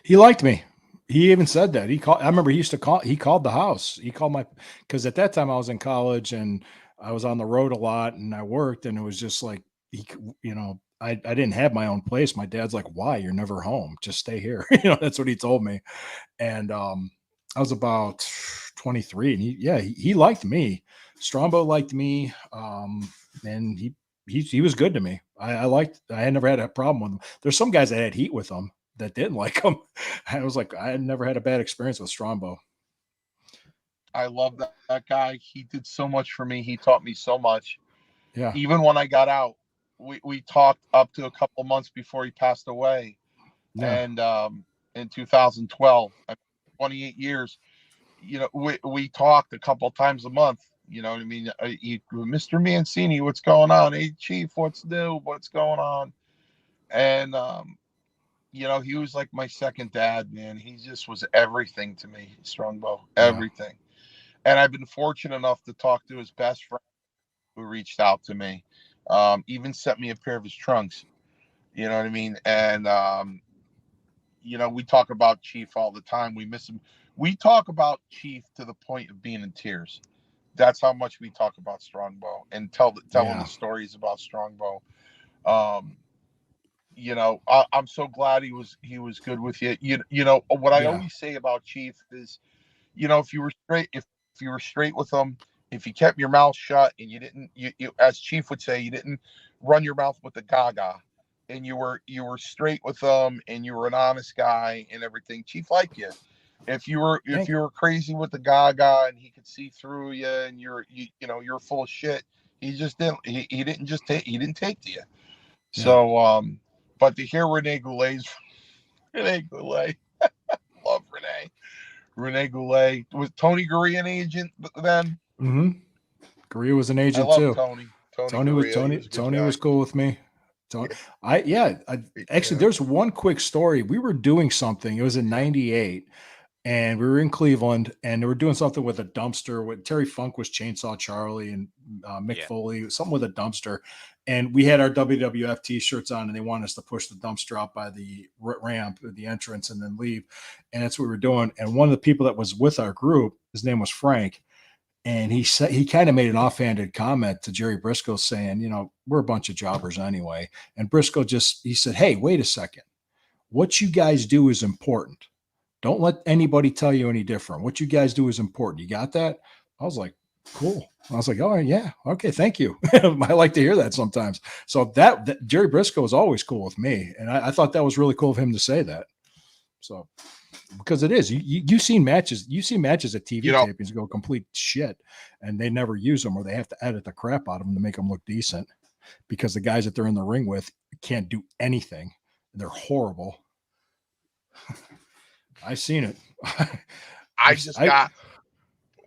He liked me. He even said that. I remember he called the house. He called because at that time I was in college and I was on the road a lot and I worked, and it was just like, I didn't have my own place. My dad's like, why? You're never home. Just stay here. That's what he told me. And I was about 23, and he liked me. Strombo liked me. And he was good to me. I had never had a problem with him. There's some guys that had heat with him that didn't like him. I was like, I had never had a bad experience with Strombo. I love that guy. He did so much for me. He taught me so much. Yeah. Even when I got out, we talked up to a couple of months before he passed away. Yeah. And in 2012, 28 years, we talked a couple of times a month. You know what I mean? Mr. Mancini, what's going on? Hey, Chief, what's new? What's going on? And, he was like my second dad, man. He just was everything to me, Strongbow, everything. Yeah. And I've been fortunate enough to talk to his best friend who reached out to me, even sent me a pair of his trunks. You know what I mean? And, we talk about Chief all the time. We miss him. We talk about Chief to the point of being in tears. That's how much we talk about Strongbow and telling the stories about Strongbow. I'm so glad he was good with you. What I always say about Chief is, if you were straight with him, if you kept your mouth shut and you didn't, you as Chief would say, you didn't run your mouth with the gaga, and you were straight with them and you were an honest guy and everything, Chief liked you. If you were crazy with the gaga and he could see through you and you're full of shit, he just didn't. He didn't take to you. Yeah. So, but to hear Rene Goulet, love Rene. Rene Goulet. Was Tony Gurria an agent then? Mm-hmm. Gurria was an agent too. Tony was cool with me. Actually, there's one quick story. We were doing something. It was in '98. And we were in Cleveland, and they were doing something with a dumpster. With Terry Funk was Chainsaw Charlie, and Mick Foley, something with a dumpster. And we had our WWF T-shirts on, and they wanted us to push the dumpster out by the ramp, the entrance, and then leave. And that's what we were doing. And one of the people that was with our group, his name was Frank, and he said he kind of made an offhanded comment to Jerry Briscoe, saying, we're a bunch of jobbers anyway. And Briscoe he said, hey, wait a second. What you guys do is important. Don't let anybody tell you any different. What you guys do is important. You got that? I was like, cool. I was like, oh, yeah. Okay, thank you. I like to hear that sometimes. So that Jerry Briscoe was always cool with me. And I thought that was really cool of him to say that. So, because it is. You've seen matches. You see matches at TV tapings go complete shit, and they never use them, or they have to edit the crap out of them to make them look decent because the guys that they're in the ring with can't do anything. They're horrible. I've seen it. I got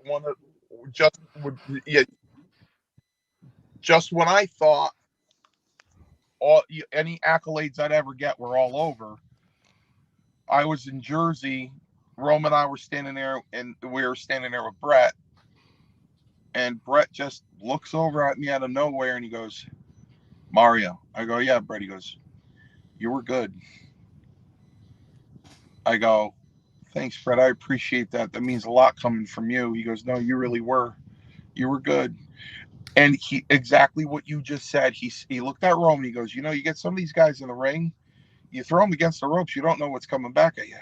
one of just when I thought any accolades I'd ever get were all over. I was in Jersey. Rome and I were standing there, and we were standing there with Brett. And Brett just looks over at me out of nowhere, and he goes, "Mario." I go, "Yeah, Brett." He goes, "You were good." I go, "Thanks, Fred. I appreciate that. That means a lot coming from you." He goes, "No, you really were. You were good." And he exactly what you just said. He looked at Rome and he goes, "You get some of these guys in the ring, you throw them against the ropes, you don't know what's coming back at you."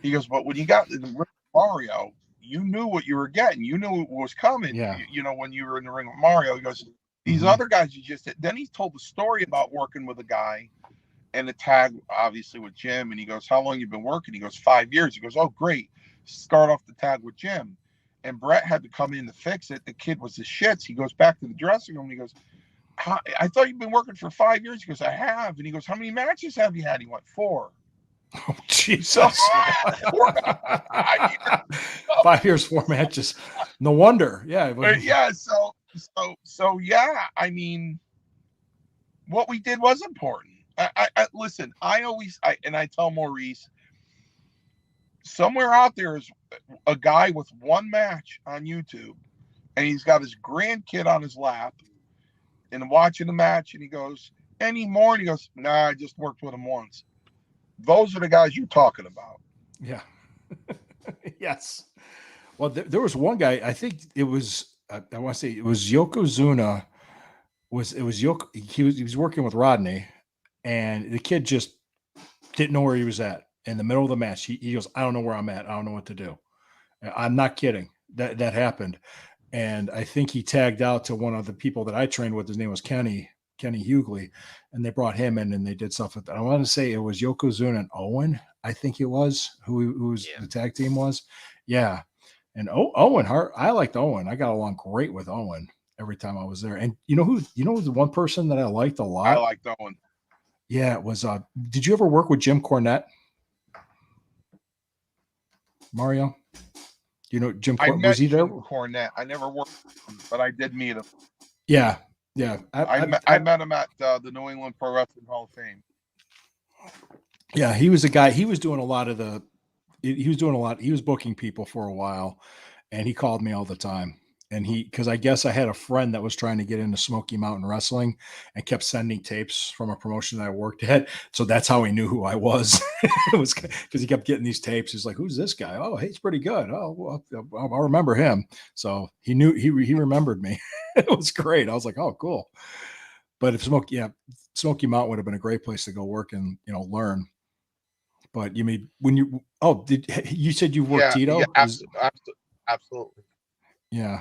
He goes, "But when you got in the ring with Mario, you knew what you were getting. You knew what was coming. Yeah. When you were in the ring with Mario." He goes, These other guys you just hit. Then he told the story about working with a guy and the tag, obviously, with Jim. And he goes, how long you been working? He goes, 5 years. He goes, oh, great. Start off the tag with Jim. And Brett had to come in to fix it. The kid was the shits. He goes back to the dressing room and he goes, I thought you've been working for 5 years. He goes, I have. And he goes, how many matches have you had? He went, 4. Oh, Jesus. So, 5 years, 4 matches. No wonder. Yeah. Yeah. So yeah, I mean, what we did was important. I listen, I tell Maurice, somewhere out there is a guy with one match on YouTube and he's got his grandkid on his lap and watching the match and he goes, any more? And he goes, nah, I just worked with him once. Those are the guys you're talking about. Yeah. Yes. Well, there was one guy, I think it was, I want to say it was Yokozuna. He was working with Rodney, and the kid just didn't know where he was at in the middle of the match. He goes, I don't know where I'm at. I don't know what to do. I'm not kidding. That happened. And I think he tagged out to one of the people that I trained with. His name was Kenny Hughley, and they brought him in and they did stuff with that. I want to say it was Yokozuna and Owen, I think it was, who's the tag team was. Yeah. And Owen Hart, I liked Owen. I got along great with Owen every time I was there. And you know the one person that I liked a lot? I liked Owen. Yeah, it was did you ever work with Jim Cornette? Mario? You know Jim Cornette? Was he there? Jim Cornette. I never worked with him, but I did meet him. Yeah. Yeah. I met him at the New England Pro Wrestling Hall of Fame. Yeah, he was a guy. He was doing a lot of he was booking people for a while, and he called me all the time. And because I guess I had a friend that was trying to get into Smoky Mountain Wrestling and kept sending tapes from a promotion that I worked at. So that's how he knew who I was. It was because he kept getting these tapes. He's like, who's this guy? Oh, hey, he's pretty good. Oh, well, I'll remember him. So he knew, he remembered me. It was great. I was like, oh, cool. But if Smoky Mountain would have been a great place to go work and, learn. But you mean you said you worked Tito? Yeah, absolutely. Yeah.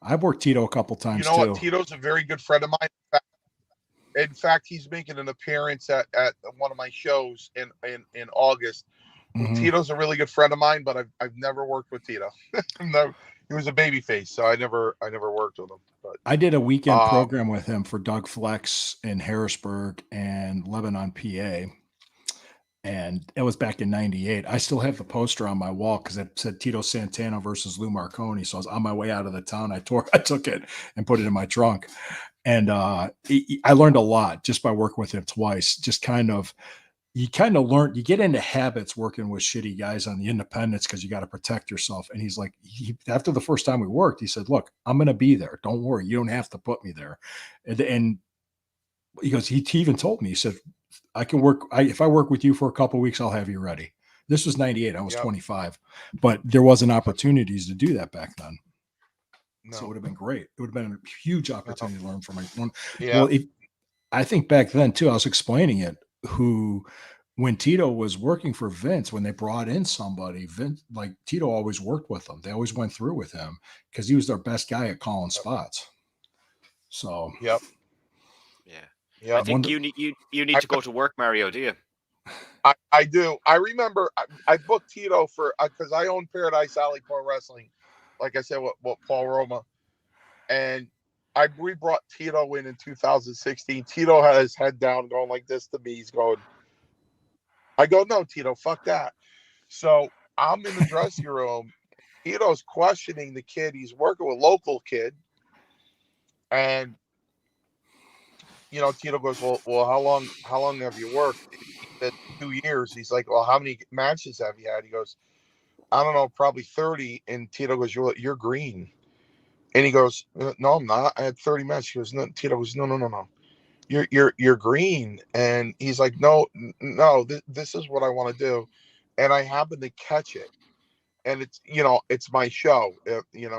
I've worked Tito a couple times. You know what? Tito's a very good friend of mine. In fact, he's making an appearance at one of my shows in August. Mm-hmm. Tito's a really good friend of mine, but I've never worked with Tito. No, he was a baby face, so I never worked with him. But I did a weekend program with him for Doug Flex in Harrisburg and Lebanon, PA. And it was back in '98. I still have the poster on my wall because it said Tito Santana versus Lou Marconi. So I was on my way out of the town. I took it and put it in my trunk. And I learned a lot just by working with him twice. Just you learn, you get into habits working with shitty guys on the independents because you got to protect yourself. And he's like, after the first time we worked, he said, look, I'm going to be there. Don't worry. You don't have to put me there. And he goes, he even told me, he said, I can work. If I work with you for a couple of weeks, I'll have you ready. This was '98. I was 25, but there wasn't opportunities to do that back then. No. So it would have been great. It would have been a huge opportunity to learn from one. Yeah. Well, I think back then too, I was explaining it, when Tito was working for Vince, when they brought in somebody, Vince, like Tito always worked with them. They always went through with him because he was their best guy at calling spots. So, yep. Yeah. Yeah, I think you need to go to work, Mario. Do you? I do. I remember I booked Tito for because I own Paradise Alley Pro Wrestling, like I said, with Paul Roma, and we brought Tito in 2016. Tito had his head down, going like this to me. He's going. I go, no, Tito, fuck that. So I'm in the dressing room. Tito's questioning the kid. He's working with a local kid, and. Tito goes, well, how long have you worked? He said 2 years. He's like, well, how many matches have you had? He goes, I don't know, probably 30. And Tito goes, you're green. And he goes, no, I'm not. I had 30 matches. He goes, no. Tito goes, no. You're green. And he's like, no, this is what I want to do. And I happen to catch it. And it's, it's my show,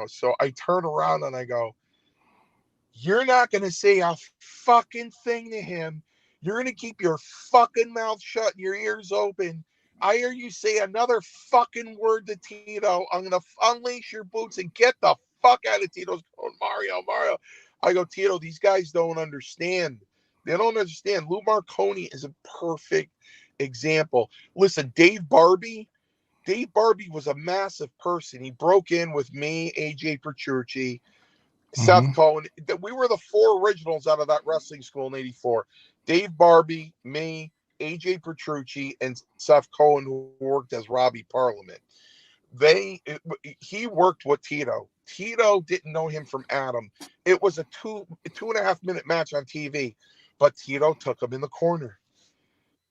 so I turn around and I go, you're not going to say a fucking thing to him. You're going to keep your fucking mouth shut and your ears open. I hear you say another fucking word to Tito. I'm going to unleash your boots and get the fuck out of Tito's going, Mario. I go, Tito, these guys don't understand. They don't understand. Lou Marconi is a perfect example. Listen, Dave Barbie was a massive person. He broke in with me, AJ Petrucci, Seth Cohen. We were the 4 originals out of that wrestling school in '84. Dave Barbie, me, AJ Petrucci, and Seth Cohen, who worked as Robbie Parliament. He worked with Tito. Tito didn't know him from Adam. It was a 2.5 minute match on TV, but Tito took him in the corner.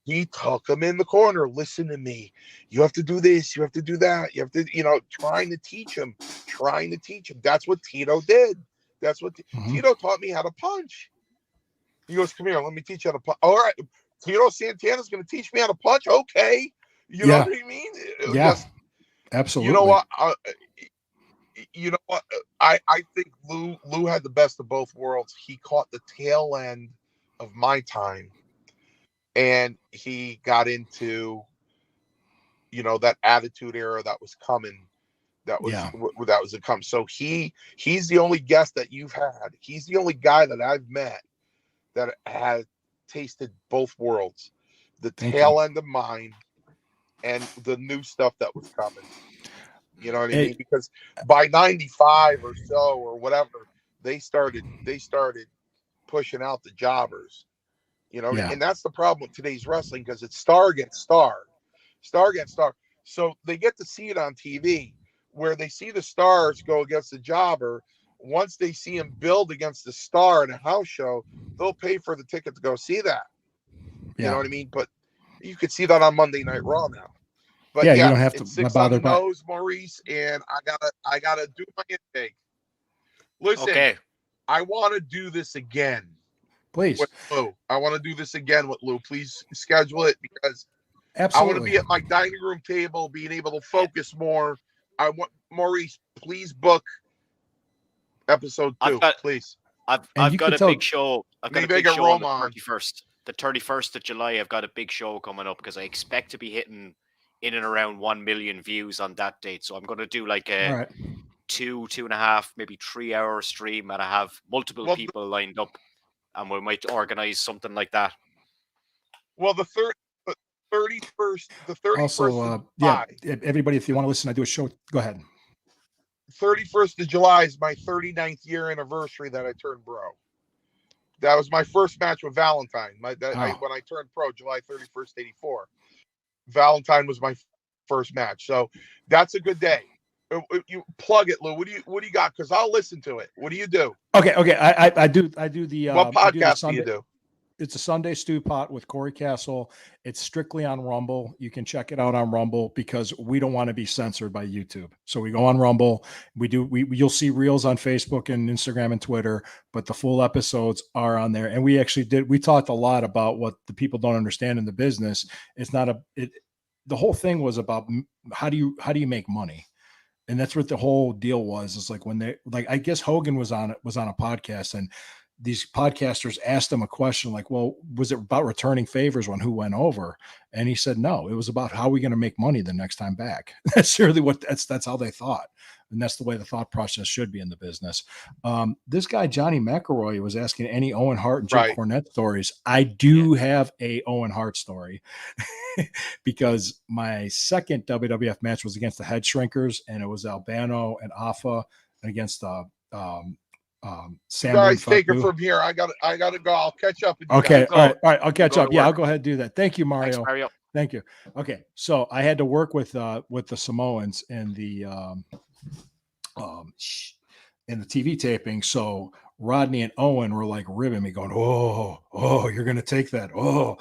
He took him in the corner. Listen to me. You have to do this. You have to do that. You have to, trying to teach him. That's what Tito did. That's what Tito taught me how to punch. He goes, come here. Let me teach you how to punch. All right. Tito Santana's going to teach me how to punch. Okay. You know what I mean? Yeah. Absolutely. You know what? I think Lou had the best of both worlds. He caught the tail end of my time, and he got into, that attitude era that was coming. That was a come. So he's the only guest that you've had. He's the only guy that I've met that has tasted both worlds, the tail end of mine and the new stuff that was coming. You know what I mean? Because by 95 or so or whatever, they started pushing out the jobbers. And that's the problem with today's wrestling, because it's star against star. So they get to see it on TV, where they see the stars go against the jobber. Once they see him build against the star in a house show, they'll pay for the ticket to go see that. You know what I mean? But you could see that on Monday Night Raw now. But you don't have to bother about nose, Maurice, and I gotta do my intake. Listen, I want to do this again. Please. With Lou. I want to do this again with Lou. Please schedule it, because absolutely. I want to be at my dining room table, being able to focus more. I want Maurice, please book episode 2, please. I've got a big show. I've got a big show on the 31st. The 31st of July, I've got a big show coming up, because I expect to be hitting in and around 1 million views on that date. So I'm going to do like a 2.5, maybe 3 hour stream, and I have multiple people lined up, and we might organize something like that. Well, the 31st. Also, everybody, if you want to listen, I do a show. Go ahead. 31st of July is my 39th year anniversary that I turned pro. That was my first match with Valentine. When I turned pro, July 31st, 84. Valentine was my first match. So that's a good day. You plug it, Lou. What do you got? Because I'll listen to it. What do you do? Okay. I do the what podcast do you do? It's a Sunday Stew Pot with Corey Castle. It's strictly on Rumble. You can check it out on Rumble, because we don't want to be censored by YouTube. So we go on Rumble. You'll see reels on Facebook and Instagram and Twitter, but the full episodes are on there. And we talked a lot about what the people don't understand in the business. The whole thing was about how do you make money? And that's what the whole deal was. It's like when I guess Hogan was on a podcast, and these podcasters asked him a question like, well, was it about returning favors when who went over? And he said, no, it was about how are we going to make money the next time back. That's really that's how they thought. And that's the way the thought process should be in the business. This guy, Johnny McElroy, was asking any Owen Hart and Jim Cornette stories. I do have a Owen Hart story because my second WWF match was against the Head Shrinkers, and it was Albano and Afa against Sam. Guys, take it from here. I gotta go. I'll catch up with you. Okay. All right. I'll catch up. Yeah, I'll go ahead and do that. Thank you, Mario. Thanks, Mario. Thank you. Okay. So I had to work with the Samoans in the TV taping. So Rodney and Owen were like ribbing me, going, oh, you're gonna take that. Oh,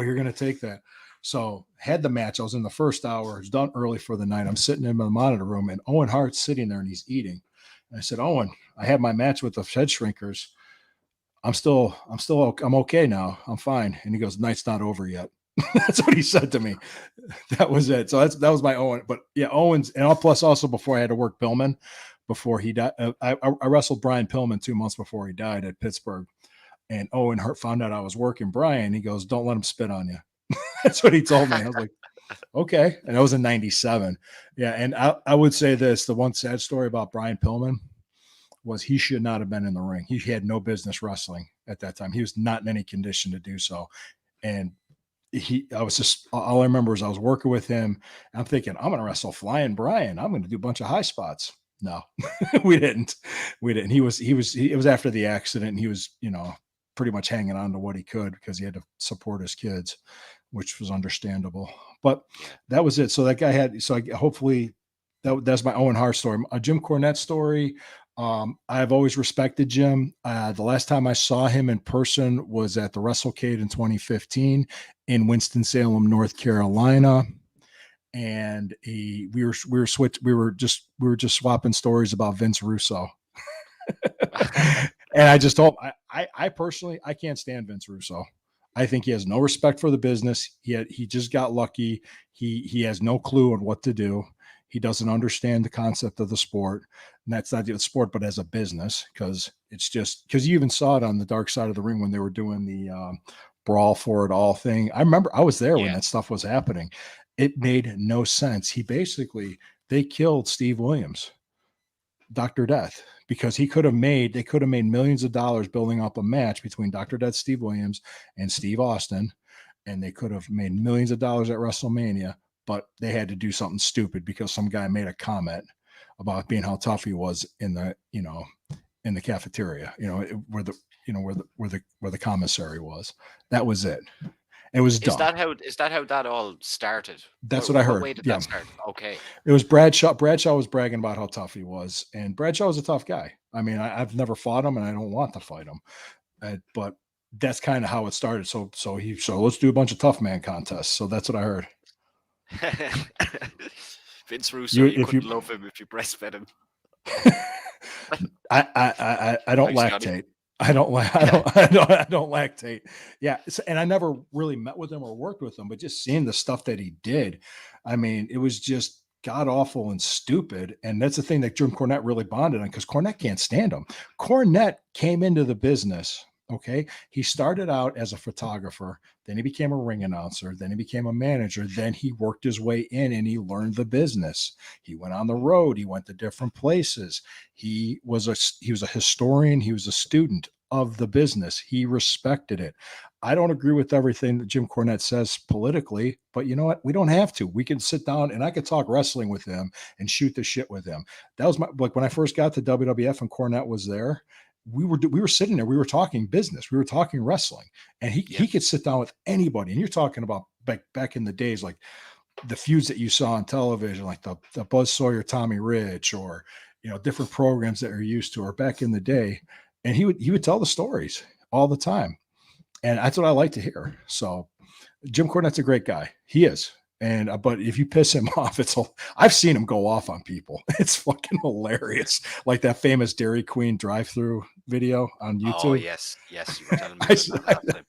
you're gonna take that. So had the match. I was in the first hour. It was done early for the night. I'm sitting in the monitor room, and Owen Hart's sitting there and he's eating. And I said, Owen, I had my match with the Head Shrinkers. I'm okay now. I'm fine. And he goes, night's not over yet. That's what he said to me. That was it. So that was my Owen. But yeah, Owens, and plus also before I had to work Pillman before he died. I wrestled Brian Pillman 2 months before he died at Pittsburgh. And Owen Hart found out I was working Brian. He goes, don't let him spit on you. That's what he told me. I was like, okay. And that was in 97. Yeah. And I would say this, the one sad story about Brian Pillman. was he should not have been in the ring. He had no business wrestling at that time. He was not in any condition to do so. And all I remember is I was working with him. I'm thinking, I'm going to wrestle Flying Brian. I'm going to do a bunch of high spots. No, we didn't. It was after the accident, and he was, pretty much hanging on to what he could because he had to support his kids, which was understandable. But that was it. So that guy hopefully that's my Owen Hart story. A Jim Cornette story. I've always respected Jim. The last time I saw him in person was at the WrestleCade in 2015 in Winston-Salem, North Carolina. And we were just swapping stories about Vince Russo. And I just told him, I personally, I can't stand Vince Russo. I think he has no respect for the business. He just got lucky. He has no clue on what to do. He doesn't understand the concept of the sport. And that's not the sport, but as a business, because you even saw it on the Dark Side of the Ring when they were doing the Brawl for It All thing. I remember I was there when that stuff was happening. It made no sense. They killed Steve Williams, Dr. Death, because they could have made millions of dollars building up a match between Dr. Death, Steve Williams, and Steve Austin. And they could have made millions of dollars at WrestleMania, but they had to do something stupid because some guy made a comment about being how tough he was in the cafeteria, where the commissary was. That was it. It was dumb. Is that how that all started? That's what I heard. Way did that start? Okay. It was Bradshaw. Bradshaw was bragging about how tough he was, and Bradshaw was a tough guy. I mean, I've never fought him, and I don't want to fight him. But that's kind of how it started. So let's do a bunch of tough man contests. So that's what I heard. Vince Russo, you couldn't love him if you breastfed him. I don't lactate. I don't lactate. Yeah. And I never really met with him or worked with him, but just seeing the stuff that he did, I mean, it was just god awful and stupid. And that's the thing that Jim Cornette really bonded on, because Cornette can't stand him. Cornette came into the business. Okay. He started out as a photographer, then he became a ring announcer, then he became a manager, then he worked his way in and he learned the business. He went on the road, he went to different places. He was a historian, he was a student of the business. He respected it. I don't agree with everything that Jim Cornette says politically, but you know what? We don't have to. We can sit down and I could talk wrestling with him and shoot the shit with him. That was when I first got to WWF and Cornette was there. We were sitting there, we were talking business, we were talking wrestling, and he could sit down with anybody. And you're talking about back in the days, like the feuds that you saw on television, like the Buzz Sawyer, Tommy Rich, or different programs that you're used to, or back in the day. And he would tell the stories all the time, and that's what I like to hear. So Jim Cornette's a great guy. He is. But if you piss him off, I've seen him go off on people. It's fucking hilarious. Like that famous Dairy Queen drive-through video on YouTube. Oh, yes. You were telling me about that.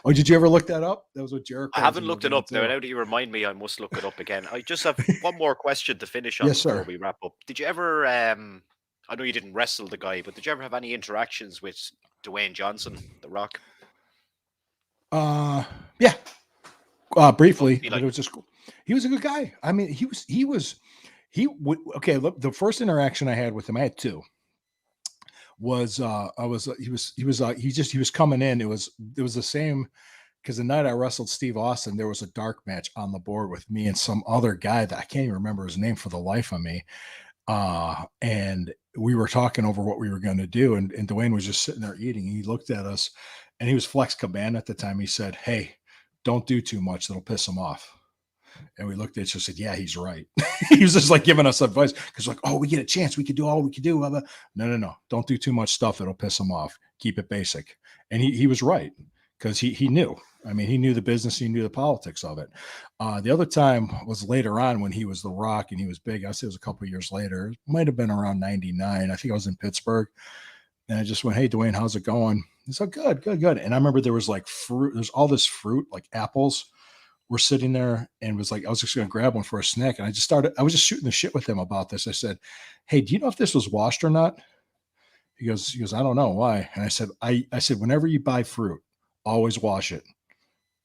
Oh, did you ever look that up? That was what Jericho. I haven't looked it up. Now that you remind me, I must look it up again. I just have one more question to finish on before we wrap up. Did you ever, I know you didn't wrestle the guy, but did you ever have any interactions with Dwayne Johnson, The Rock? Yeah. Briefly, but it was just cool. He was a good guy. I mean, okay. Look, the first interaction I had with him, I had two. He was coming in. It was the same, because the night I wrestled Steve Austin, there was a dark match on the board with me and some other guy that I can't even remember his name for the life of me. And we were talking over what we were going to do, and Dwayne was just sitting there eating. He looked at us, and he was Flex Cabana at the time. He said, "Hey, don't do too much. That'll piss him off." And we looked at each other and said, yeah, he's right. He was just like giving us advice, because like, oh, we get a chance. We could do all we could do. Blah, blah. No. Don't do too much stuff. It'll piss him off. Keep it basic. And he was right, because he knew. I mean, he knew the business. He knew the politics of it. The other time was later on when he was The Rock and he was big. I say it was a couple of years later. It might have been around 99. I think I was in Pittsburgh. And I just went, hey, Dwayne, how's it going? He said, good. And I remember there was like fruit. There's all this fruit, like apples. We're sitting there, and was like, I was just going to grab one for a snack. And I was just shooting the shit with him about this. I said, hey, do you know if this was washed or not? He goes, I don't know why. And I said, whenever you buy fruit, always wash it.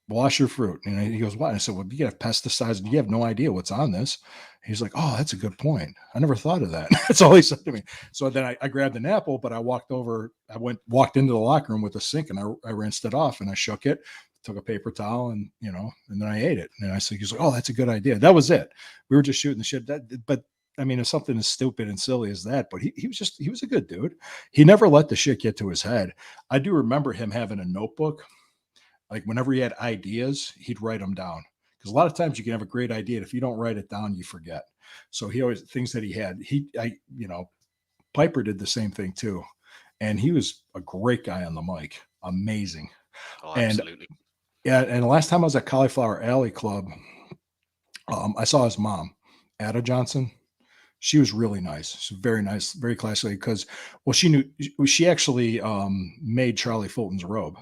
Wash your fruit. And he goes, what? And I said, well, you have pesticides and you have no idea what's on this. He's like, oh, that's a good point. I never thought of that. That's all he said to me. So then I grabbed an apple, but I walked into the locker room with a sink, and I rinsed it off, and I shook it, took a paper towel, and and then I ate it. And I said, he's like, oh, that's a good idea. That was it. We were just shooting the shit. But I mean, it's something as stupid and silly as that, but he was a good dude. He never let the shit get to his head. I do remember him having a notebook. Like whenever he had ideas, he'd write them down. Because a lot of times you can have a great idea, and if you don't write it down, you forget. So he always, things that he had, Piper did the same thing too. And he was a great guy on the mic. Amazing. Oh, absolutely. And the last time I was at Cauliflower Alley Club, I saw his mom, Ada Johnson. She was really nice. She's very nice, very classy, because, well, she actually made Charlie Fulton's robe.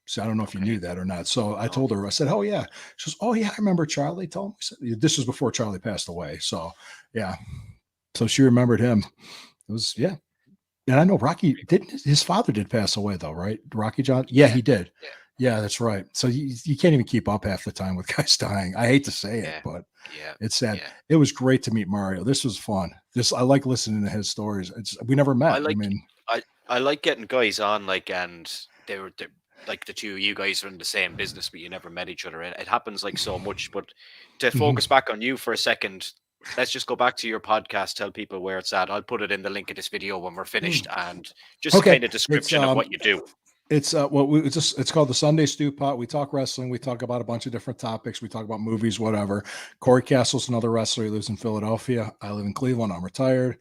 So I don't know if you knew that or not. So I told her, I said, oh, yeah. She goes, oh, yeah, I remember Charlie told me. This was before Charlie passed away. So, yeah. So she remembered him. It was, yeah. And I know Rocky, his father did pass away, though, right? Rocky John? Yeah, he did. Yeah, that's right. So you can't even keep up half the time with guys dying. I hate to say it, but it's sad. Yeah. It was great to meet Mario. This was fun. I like listening to his stories. We never met. I like getting guys on, and they're like the two of you guys are in the same business, but you never met each other. It happens like so much. But to focus back on you for a second, let's just go back to your podcast. Tell people where it's at. I'll put it in the link of this video when we're finished, and just kind of description of what you do. It's it's called the Sunday Stew Pot. We talk wrestling. We talk about a bunch of different topics. We talk about movies, whatever. Corey Castle's another wrestler. He lives in Philadelphia. I live in Cleveland. I'm retired,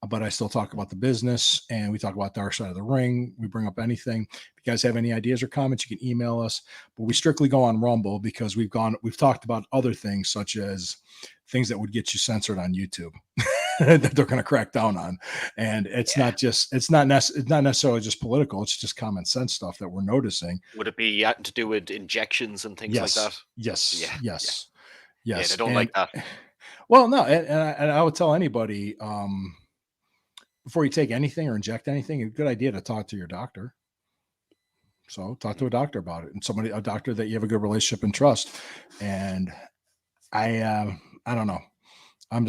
but I still talk about the business, and we talk about Dark Side of the Ring. We bring up anything. If you guys have any ideas or comments, you can email us. But we strictly go on Rumble because we've talked about other things, such as things that would get you censored on YouTube that they're going to crack down on. And it's not necessarily just political. It's just common sense stuff that we're noticing. Would it be to do with injections and things like that? Yes. Yes. Yeah, they don't like that. Well, no. And I would tell anybody, before you take anything or inject anything, a good idea to talk to your doctor. So talk to a doctor about it, and a doctor that you have a good relationship and trust. And I don't know. I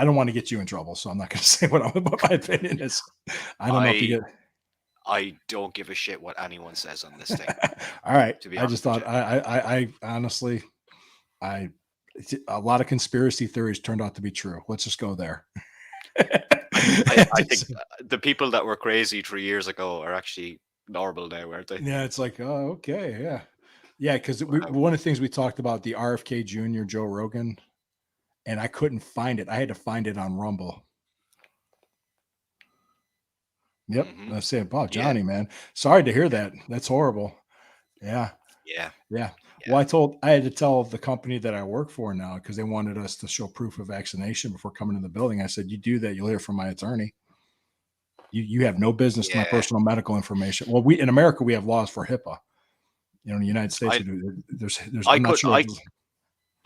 don't want to get you in trouble, so I'm not going to say what my opinion is. I don't know if you get. I don't give a shit what anyone says on this thing. All right. I just thought I honestly, a lot of conspiracy theories turned out to be true. Let's just go there. I think the people that were crazy 3 years ago are actually normal now, aren't they? Yeah, it's like, oh, okay, yeah. Yeah, because one of the things we talked about, the RFK Jr. Joe Rogan, and I couldn't find it. I had to find it on Rumble. Yep. I said, wow, Johnny, man. Sorry to hear that. That's horrible. Yeah. Well, I had to tell the company that I work for now, because they wanted us to show proof of vaccination before coming in the building. I said, you do that, you'll hear from my attorney. You have no business to my personal medical information. Well, in America, we have laws for HIPAA. In the United States,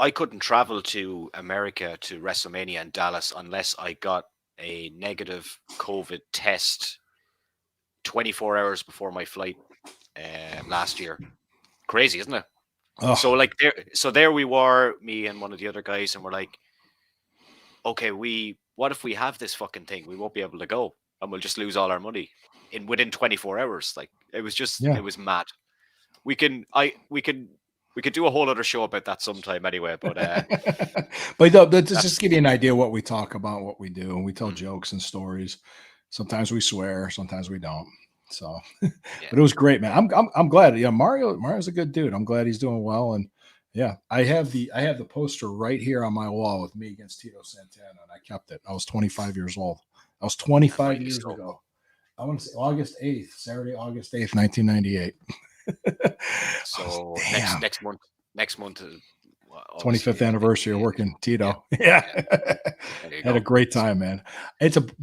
I couldn't travel to America to WrestleMania in Dallas unless I got a negative COVID test 24 hours before my flight last year. Crazy, isn't it? Oh. So there we were, me and one of the other guys, and we're like, okay, what if we have this fucking thing? We won't be able to go, and we'll just lose all our money within 24 hours. Like, it was just, it was mad. We can do a whole other show about that sometime anyway, but just give you an idea what we talk about, what we do, and we tell jokes and stories. Sometimes we swear, sometimes we don't. So, but it was great, man. I'm glad. Yeah, Mario's a good dude. I'm glad he's doing well, and yeah, I have the poster right here on my wall with me against Tito Santana, and I kept it. I was 25 years old. I was 25 years ago. I want to say Saturday, August 8th, 1998. So next month 25th anniversary of working Tito. Yeah. Had a great time, man.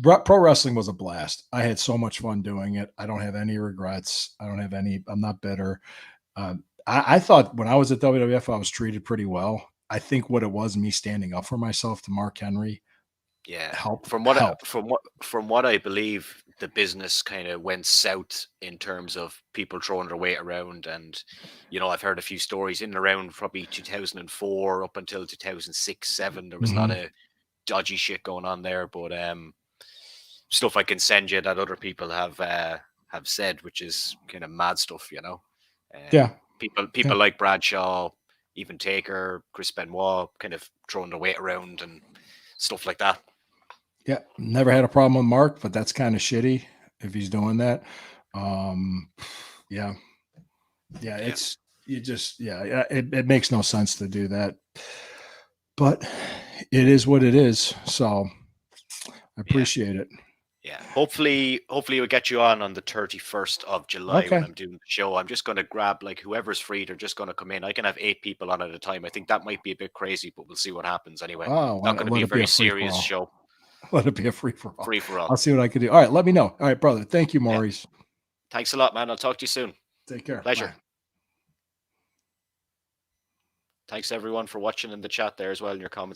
Pro wrestling was a blast. I had so much fun doing it. I don't have any regrets. I'm not bitter. I thought when I was at WWF, I was treated pretty well. I think what it was, me standing up for myself to Mark Henry. Yeah. From what I believe, the business kind of went south in terms of people throwing their weight around. And, I've heard a few stories in and around probably 2004 up until 2006, 2007. There was not dodgy shit going on there, but stuff I can send you that other people have said, which is kind of mad stuff, you know. People like Bradshaw, even Taker, Chris Benoit, kind of throwing the weight around and stuff like that. Yeah, never had a problem with Mark, but that's kind of shitty if he's doing that. It's it makes no sense to do that, but it is what it is. So I appreciate it. Yeah, hopefully we'll get you on the 31st of July when I'm doing the show. I'm just going to grab like whoever's free. They're just going to come in. I can have 8 people on at a time. I think that might be a bit crazy, but we'll see what happens anyway. Not going to be a very serious show. Let it be a free for all. Free for all. I'll see what I can do. All right, let me know. All right, brother. Thank you, Maurice. Yeah. Thanks a lot, man. I'll talk to you soon. Take care. Pleasure. Bye. Thanks everyone for watching in the chat there as well in your comments.